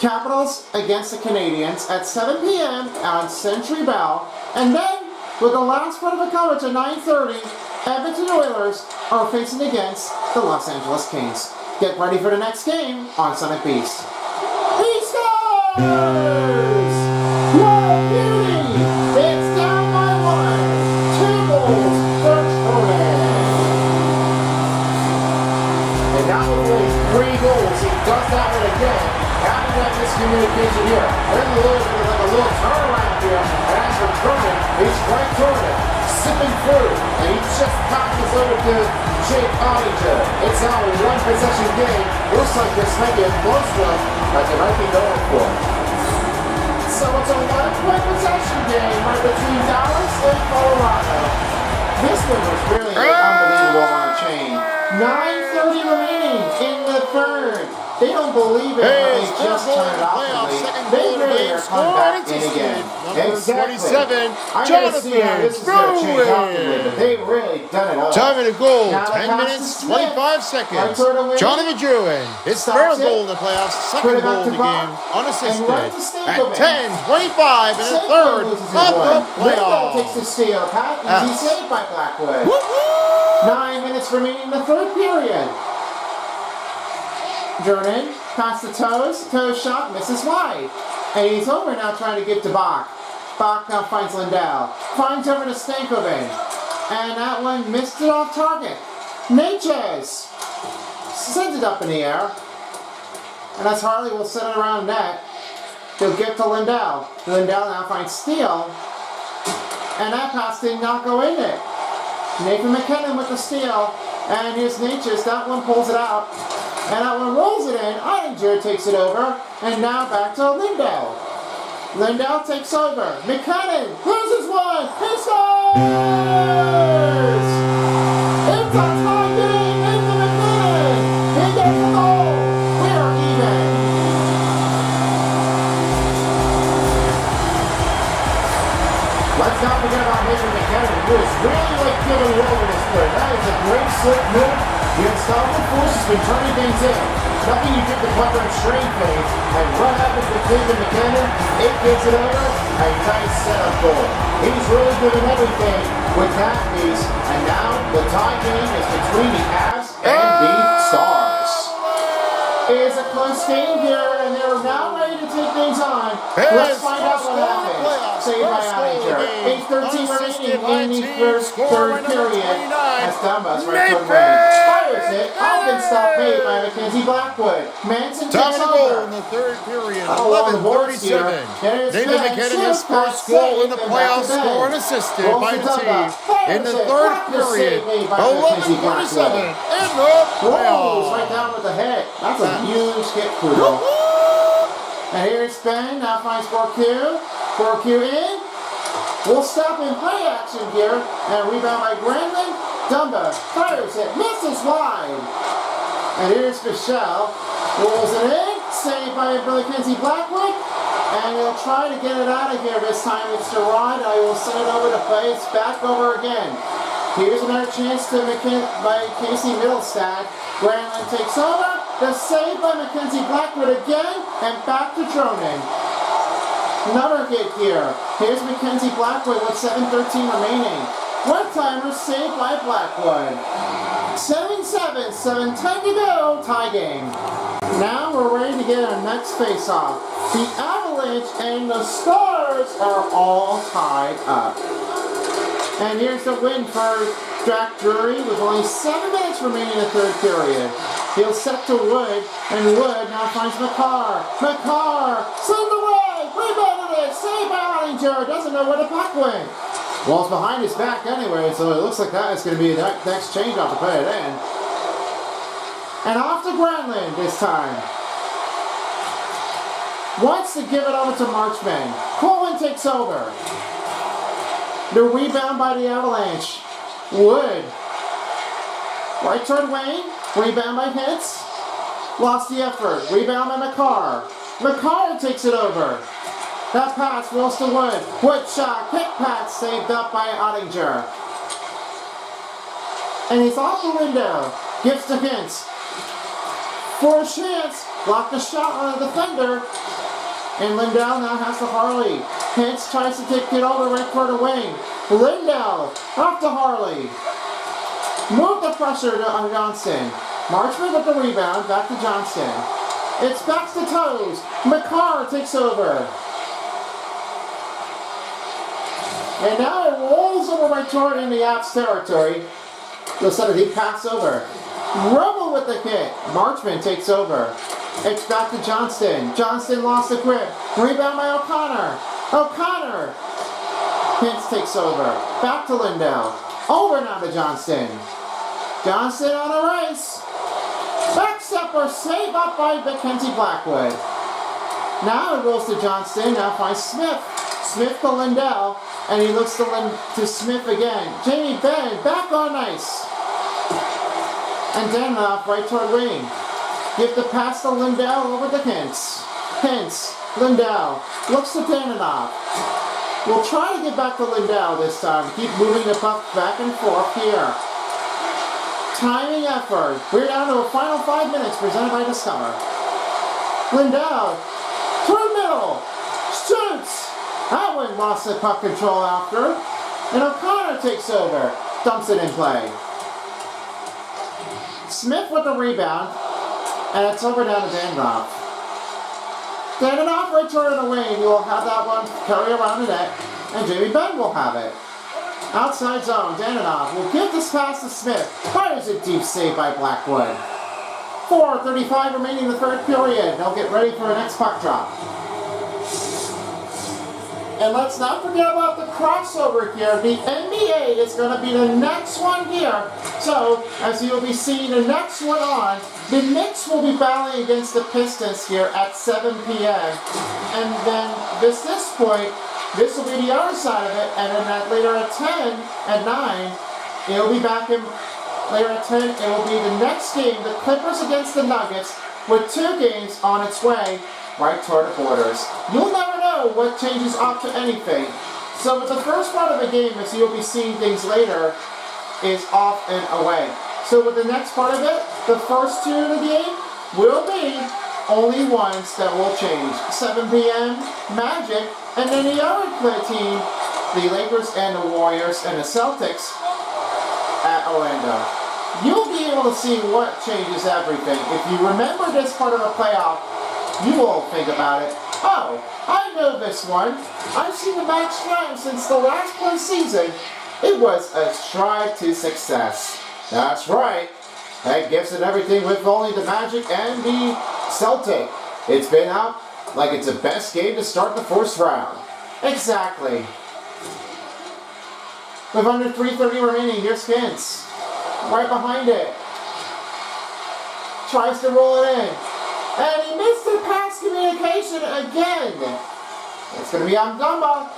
Speaker 4: Capitals against the Canadiens at 7 p.m. on Century Bell. And then with the last part of the coverage at 9:30, Edmonton Oilers are facing against the Los Angeles Kings. Get ready for the next game on Sonic Beast. He scores! What a beauty! It's down by 1. 2 goals for Jordan. And now with only 3 goals, he does that one again. Having that miscommunication here. There's a little turnaround here. And as for Jordan, he's right toward it, sipping through, and he just passes over to Jake Ottinger. It's now a 1-possession game. Looks like this might be a close one, but they might be going for it. So it's a 1-point possession game right between Dallas and Colorado. This one was really unbelievable on a chain. 9:30 remaining in the third. They don't believe it, but they just turn it off. They really are coming back in again. Exactly.
Speaker 3: 27,
Speaker 4: I gotta see how this is going to change out the way, but they really done it all.
Speaker 3: Time of the goal,
Speaker 4: Now the
Speaker 3: 10
Speaker 4: pass
Speaker 3: minutes,
Speaker 4: to Smith.
Speaker 3: 25 seconds.
Speaker 4: Right toward the wing.
Speaker 3: Jonathan Drouin, his
Speaker 4: Stops
Speaker 3: third
Speaker 4: it.
Speaker 3: goal in the playoffs,
Speaker 4: Put
Speaker 3: second
Speaker 4: it back
Speaker 3: goal
Speaker 4: to
Speaker 3: of the
Speaker 4: Buck.
Speaker 3: game, unassisted.
Speaker 4: And right to Stanley.
Speaker 3: At 10, 25, and a
Speaker 4: Stanley
Speaker 3: third
Speaker 4: loses
Speaker 3: of
Speaker 4: his one.
Speaker 3: the
Speaker 4: Ringo takes the
Speaker 3: playoffs.
Speaker 4: steal. Pat, easy save by Blackwood.
Speaker 3: Woo-hoo!
Speaker 4: 9 minutes remaining in the third period. Jordan, past the toes shot, misses wide. And he's over now trying to get to Bach. Bach now finds Lindell. Finds over to Stankoven. And that one missed it off target. Natchez sends it up in the air. And as Harley will send it around net, he'll get to Lindell. Lindell now finds Steele. And that pass did not go in it. Nathan McKinnon with the steal. And here's Natchez. That one pulls it out. And that one rolls it in. Ottinger takes it over. And now back to Lindell. Lindell takes over. McKinnon loses one. He scores! It's a tie game. Nathan McKinnon. He gets the goal. We are even. Let's not forget about Nathan McKinnon, who is really like feeling well in this play. That is a great slick move. The unstoppable force has been turning things in. Nothing you get the pucker and straight phase. And what happens with Nathan McKinnon? It gets it over. A nice setup goal. He's really doing everything with that piece. And now the tie game is between the Avs and the Stars. It is a close game here, and they're now ready to take things on. Let's find out what happens. Saved by Ottinger. 8:13 remaining in the third period. As Dumbus right toward Wayne. Fires it. Often stop made by Mackenzie Blackwood. Manson
Speaker 3: Time
Speaker 4: takes
Speaker 3: of the goal in
Speaker 4: over.
Speaker 3: the third period,
Speaker 4: Oh, on the boards here.
Speaker 3: 11:37. David McKinnon, his first goal in the playoffs, scored and assisted by the team in the third period. 11:37 in the
Speaker 4: Rolls
Speaker 3: playoffs.
Speaker 4: right down with the head. That's a huge hit, Kudo. And here's Ben. Now finds 4Q. 4Q in. We'll stop in play action here. And rebound by Grandin. Dumba fires it. Misses wide. And here's Fischel. Rolls it in. Saved by Billy Kinsey Blackwood. And he'll try to get it out of here. This time it's Gerard. I will send it over to play. It's back over again. Here's another chance to by Casey Middlestad. Granlund takes over. The save by Mackenzie Blackwood again. And back to Dronin. Another hit here. Here's Mackenzie Blackwood with 7:13 remaining. One-timer saved by Blackwood. 7-7, 7:10 to go. Tie game. Now we're ready to get our next face-off. The Avalanche and the Stars are all tied up. And here's the win for Jack Drury with only 7 minutes remaining in the third period. He'll set to Wood, and Wood now finds McCarr. McCarr, send away! Rebounded it! Saved by Ottinger! Doesn't know where the puck went. Well, it's behind his back anyway, so it looks like that is going to be the next change-off to put it in. And off to Granlund this time. Wants to give it over to Marchman. Coleman takes over. The rebound by the Avalanche. Wood. Right toward Wayne. Rebound by Hitz. Lost the effort. Rebound by McCarr. McCarr takes it over. That pass rolls to Wood. Wood shot. Kick pass saved up by Ottinger. And he's off the window. Gives to Hintz. For a chance. Blocked the shot on the defender. And Lindell now has to Harley. Hintz tries to take it over right toward the wing. Lindell, off to Harley. Move the pressure to Johnston. Marchman with the rebound, back to Johnston. It's back to Toes. McCarr takes over. And now it rolls over by Jordan in the Avs territory. They'll set a deep pass over. Rubble with the kick. Marchman takes over. It's back to Johnston. Johnston lost the grip. Rebound by O'Connor. O'Connor. Hintz takes over. Back to Lindell. Over now to Johnston. Johnston on a race. Back stepper, save up by Mackenzie Blackwood. Now it rolls to Johnston. Now finds Smith. Smith to Lindell. And he looks to Smith again. Jamie Benn back on ice. And Danoff right toward wing. Give the pass to Lindell over to Hintz. Hintz. Lindell. Looks to Danoff. We'll try to get back to Lindell this time. Keep moving the puck back and forth here. Timing effort. We're down to a final 5 minutes presented by Discover. Lindell. Through middle. Shoots. That one lost the puck control after. And O'Connor takes over. Dumps it in play. Smith with the rebound. And it's over down to Danoff. Danoff right toward the wing. You will have that one carry around the net. And Jamie Benn will have it. Outside zone. Danoff will give this pass to Smith. Fires a deep save by Blackwood. 4:35 remaining in the third period. They'll get ready for the next puck drop. And let's not forget about the crossover here. The NBA is going to be the next one here. So, as you'll be seeing the next one on, the Knicks will be battling against the Pistons here at 7 p.m. And then this point, this will be the other side of it. And then later at 10, at 9, it'll be back in, later at 10, it will be the next game, the Clippers against the Nuggets, with 2 games on its way right toward the borders. You'll never know what changes up to anything. So with the first part of the game, as you'll be seeing things later, is off and away. So with the next part of it, the first 2 of the game will be only ones that will change. 7 p.m. Magic, and then the other team, the Lakers and the Warriors and the Celtics at Orlando. You'll be able to see what changes everything. If you remember this part of the playoff, you will think about it. Oh, I know this one. I've seen the match time since the last play season. It was a stride to success. That's right. That gives it everything with only the Magic and the Celtic. It's been out like it's the best game to start the first round. Exactly. With under 3:30 remaining, here's Hintz. Right behind it. Tries to roll it in. And he missed the pass communication again. It's going to be on Dumba.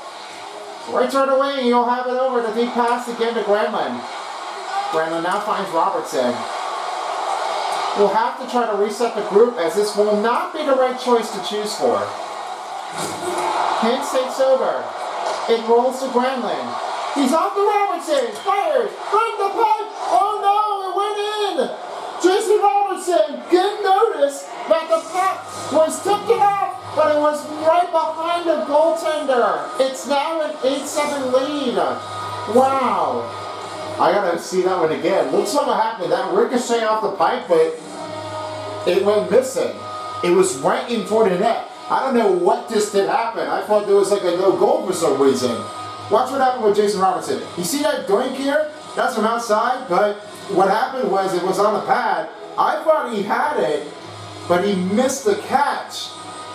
Speaker 4: Right toward the wing, he'll have it over. The deep pass again to Granlund. Granlund now finds Robertson. We'll have to try to reset the group, as this will not be the right choice to choose for. Hintz takes over. It rolls to Granlund. He's off to Robertson. Fires. Bring the pipe. Oh no, it went in. Jason Robertson, good notice that the puck was tipped off, but it was right behind the goaltender. It's now an 8-7 lead. Wow. I gotta see that one again. Looks like what happened. That ricochet off the pipe, but it went missing. It was right in toward the net. I don't know what just did happen. I thought there was like a no goal for some reason. Watch what happened with Jason Robertson. You see that doink here? That's from outside, but what happened was it was on the pad. I thought he had it, but he missed the catch.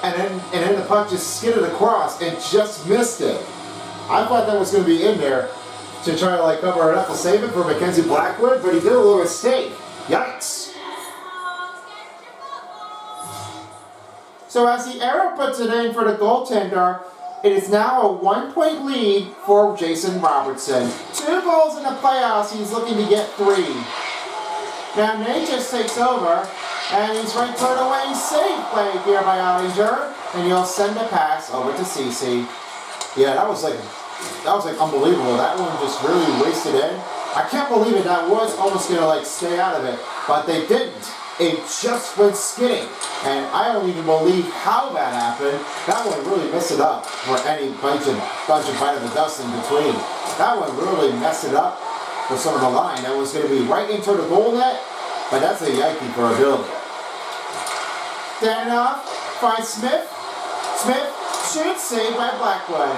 Speaker 4: And then the puck just skidded across and just missed it. I thought that was going to be in there to try to like cover it up to save it for Mackenzie Blackwood, but he did a little mistake. Yikes. So as the arrow puts it in for the goaltender, it is now a 1-point lead for Jason Robertson. 2 goals in the playoffs, he's looking to get 3. Now Nate just takes over, and he's right toward the wing. Safe play here by Ottinger, and he'll send the pass over to CC. Yeah, that was like unbelievable. That one just really wasted in. I can't believe it. That was almost gonna like stay out of it, but they didn't. it just went skidding. And I don't even believe how that happened. That one really messed it up for any bunch of bite of the dust in between. That one really messed it up for some of the line. That was going to be right into the goal net, but that's a yikey for a building. Standing off, finds Smith. Smith shoots, saved by Blackwood.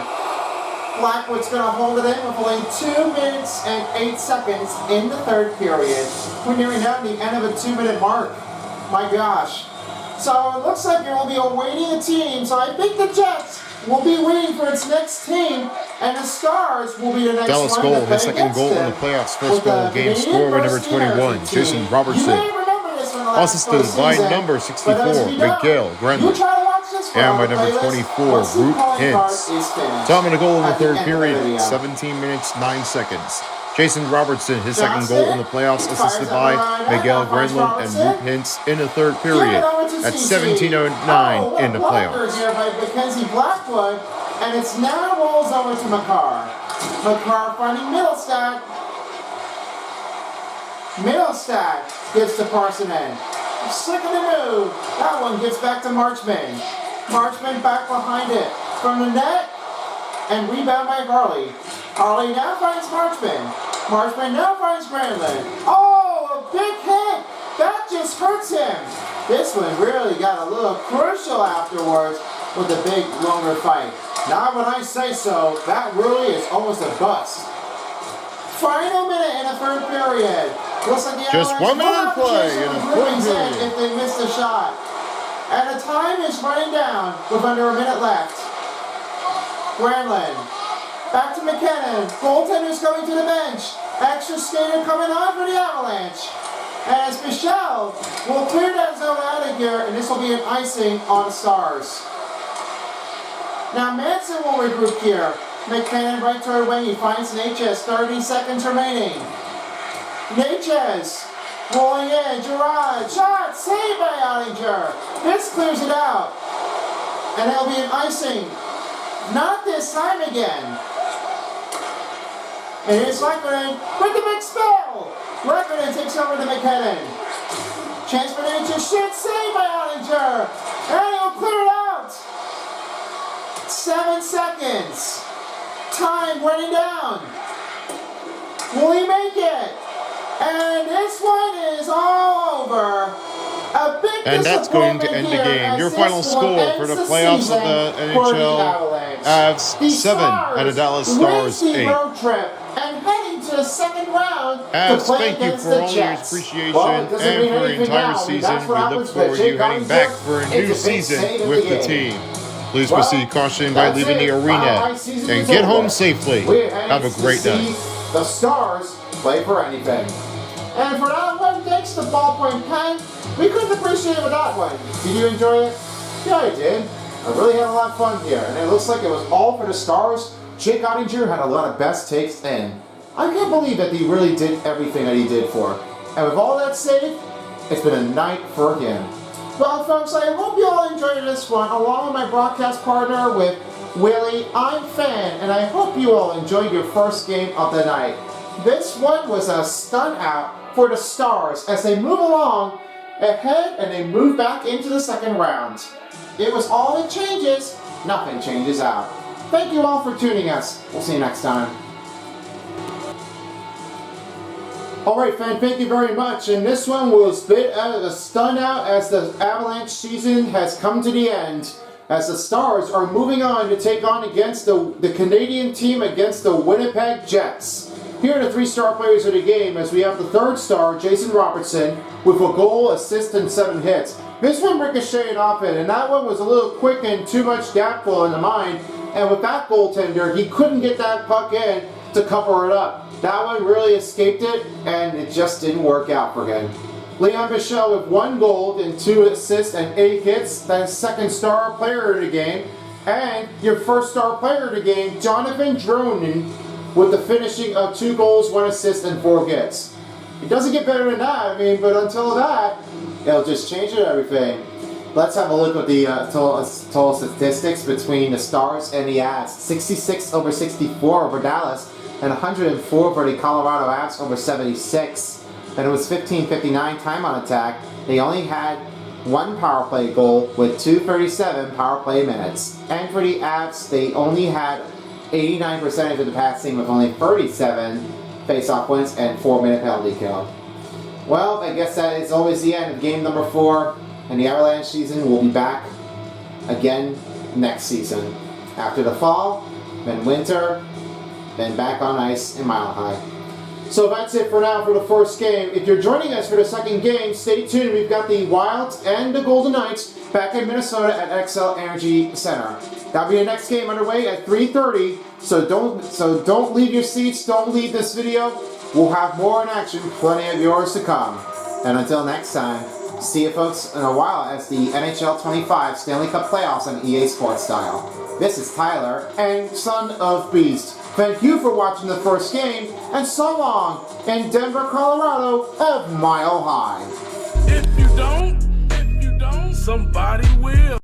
Speaker 4: Blackwood's going to hold it in with only 2 minutes and 8 seconds in the third period. We're nearing down the end of a 2-minute mark. My gosh. So it looks like you will be awaiting a team. So I think the Jets will be waiting for its next team, and the Stars will be the next
Speaker 3: Dallas
Speaker 4: one
Speaker 3: goal,
Speaker 4: to play
Speaker 3: his second
Speaker 4: against
Speaker 3: goal in
Speaker 4: them.
Speaker 3: the playoffs. First
Speaker 4: With
Speaker 3: goal
Speaker 4: the
Speaker 3: of the game
Speaker 4: Canadian
Speaker 3: scored by number
Speaker 4: Varsity
Speaker 3: 21,
Speaker 4: American
Speaker 3: Jason
Speaker 4: team.
Speaker 3: Robertson.
Speaker 4: You may remember this from the last
Speaker 3: Assisted by
Speaker 4: postseason,
Speaker 3: number 64,
Speaker 4: but as we know,
Speaker 3: Miguel
Speaker 4: you
Speaker 3: Grenlund.
Speaker 4: try to watch this
Speaker 3: And by
Speaker 4: one,
Speaker 3: number
Speaker 4: playlist,
Speaker 3: 24,
Speaker 4: once the
Speaker 3: Root
Speaker 4: calling card
Speaker 3: Hintz.
Speaker 4: is finished
Speaker 3: Time on the goal in the
Speaker 4: at
Speaker 3: third
Speaker 4: end of the
Speaker 3: period,
Speaker 4: video.
Speaker 3: 17 minutes, 9 seconds. Jason Robertson, his second
Speaker 4: Johnson
Speaker 3: goal in the playoffs, assisted by Miguel Grenlund and Root Hintz in the third period at 17:09 in the playoffs.
Speaker 4: Here by Mackenzie Blackwood, and it's now rolls over to McCarr. McCarr finding Middlestat. Middlestat gives to Parsonen. Slick in the move. That one gets back to Marchman. Marchman back behind it. From the net, and rebound by Harley. Harley now finds Marchman. Marchman now finds Granlund. Oh, a big hit! That just hurts him. This one really got a little crucial afterwards with the big, longer fight. Now when I say so, that really is almost a bust. Final minute in the third period. Looks like the
Speaker 3: Just 1 minute to play in the fourth period.
Speaker 4: If they miss the shot. And the time is running down with under a minute left. Granlund. Back to McKinnon. Goaltender's going to the bench. Extra skater coming on for the Avalanche. As Michelle will clear that zone out of here, and this will be an icing on the Stars. Now Manson will regroup here. McKinnon right toward wing. He finds Natchez. 30 seconds remaining. Natchez rolling in. Gerard. Shot. Saved by Ottinger. This clears it out. And it'll be an icing. Not this time again. And here's Lehkonen with the big spell. Lehkonen takes over to McKinnon. Chance for Natchez. Shit. Saved by Ottinger. And he'll clear it out. 7 seconds. Time running down. Will he make it? And this one is all over. A big
Speaker 3: And that's going to end the game. Your final score for the playoffs of the NHL, Avs 7 and the Dallas Stars 8.
Speaker 4: Road trip and heading to the second round
Speaker 3: Avs,
Speaker 4: to play
Speaker 3: thank you
Speaker 4: against
Speaker 3: for
Speaker 4: the
Speaker 3: all your
Speaker 4: Jets.
Speaker 3: appreciation
Speaker 4: Well, it
Speaker 3: and
Speaker 4: doesn't mean
Speaker 3: for the
Speaker 4: anything
Speaker 3: entire
Speaker 4: now.
Speaker 3: season.
Speaker 4: That's
Speaker 3: We
Speaker 4: what
Speaker 3: look
Speaker 4: happens
Speaker 3: forward
Speaker 4: with
Speaker 3: to you
Speaker 4: Jake
Speaker 3: heading
Speaker 4: Ottinger.
Speaker 3: back for a
Speaker 4: It's
Speaker 3: new
Speaker 4: a big
Speaker 3: season
Speaker 4: save of
Speaker 3: with
Speaker 4: the
Speaker 3: the
Speaker 4: game.
Speaker 3: team. Please
Speaker 4: Well,
Speaker 3: proceed caution by
Speaker 4: that's
Speaker 3: leaving
Speaker 4: it.
Speaker 3: the arena
Speaker 4: My season
Speaker 3: and
Speaker 4: is
Speaker 3: get
Speaker 4: over.
Speaker 3: home safely.
Speaker 4: We're heading
Speaker 3: Have a
Speaker 4: to
Speaker 3: great
Speaker 4: see
Speaker 3: night.
Speaker 4: The Stars play for anything. And for that one, thanks to Ballpoint Pen, we couldn't appreciate it with that one. Did you enjoy it? Yeah, I did. I really had a lot of fun here, and it looks like it was all for the Stars. Jake Ottinger had a lot of best takes, and I can't believe that he really did everything that he did for it. And with all that said, it's been a night for him. Well, folks, I hope you all enjoyed this one, along with my broadcast partner with Willie. I'm Fan, and I hope you all enjoyed your first game of the night. This one was a stunt out for the Stars as they move along ahead and they move back into the second round. It was all that changes, nothing changes out. Thank you all for tuning us. We'll see you next time. Alright, fan, thank you very much. And this one was a bit of a stun out as the Avalanche season has come to the end, as the Stars are moving on to take on against the Canadian team against the Winnipeg Jets. Here are the 3-star players of the game, as we have the 3rd star, Jason Robertson, with a goal, assist, and 7 hits. This one ricocheted off it, and that one was a little quick and too much doubtful in the mind. And with that goaltender, he couldn't get that puck in to cover it up. That one really escaped it, and it just didn't work out for him. Leon Michel with 1 goal and 2 assists and 8 hits. That's 2nd star player of the game. And your 1st star player of the game, Jonathan Dronin, with the finishing of 2 goals, 1 assist, and 4 hits. It doesn't get better than that, I mean, but until that, it'll just change everything. Let's have a look at the total statistics between the Stars and the Avs. 66 over 64 over Dallas, and 104 for the Colorado Avs over 76.
Speaker 1: Then it was 15:59 time on attack. They only had one power play goal with 2:37 power play minutes. And for the Avs, they only had 89% of the passing with only 37 face-off wins and 4-minute penalty kill. Well, I guess that is always the end of game number 4, and the Avalanche season will be back again next season. After the fall, then winter, then back on ice in Mile High. So that's it for now for the first game. If you're joining us for the second game, stay tuned. We've got the Wilds and the Golden Knights back in Minnesota at XL Energy Center. That'll be the next game underway at 3:30. So don't leave your seats. Don't leave this video. We'll have more in action, plenty of yours to come. And until next time, see you folks in a while as the NHL 25 Stanley Cup Playoffs on EA Sports Style. This is Tyler and Son of Beast. Thank you for watching the first game, and so long in Denver, Colorado at Mile High.
Speaker 5: If you don't, somebody will.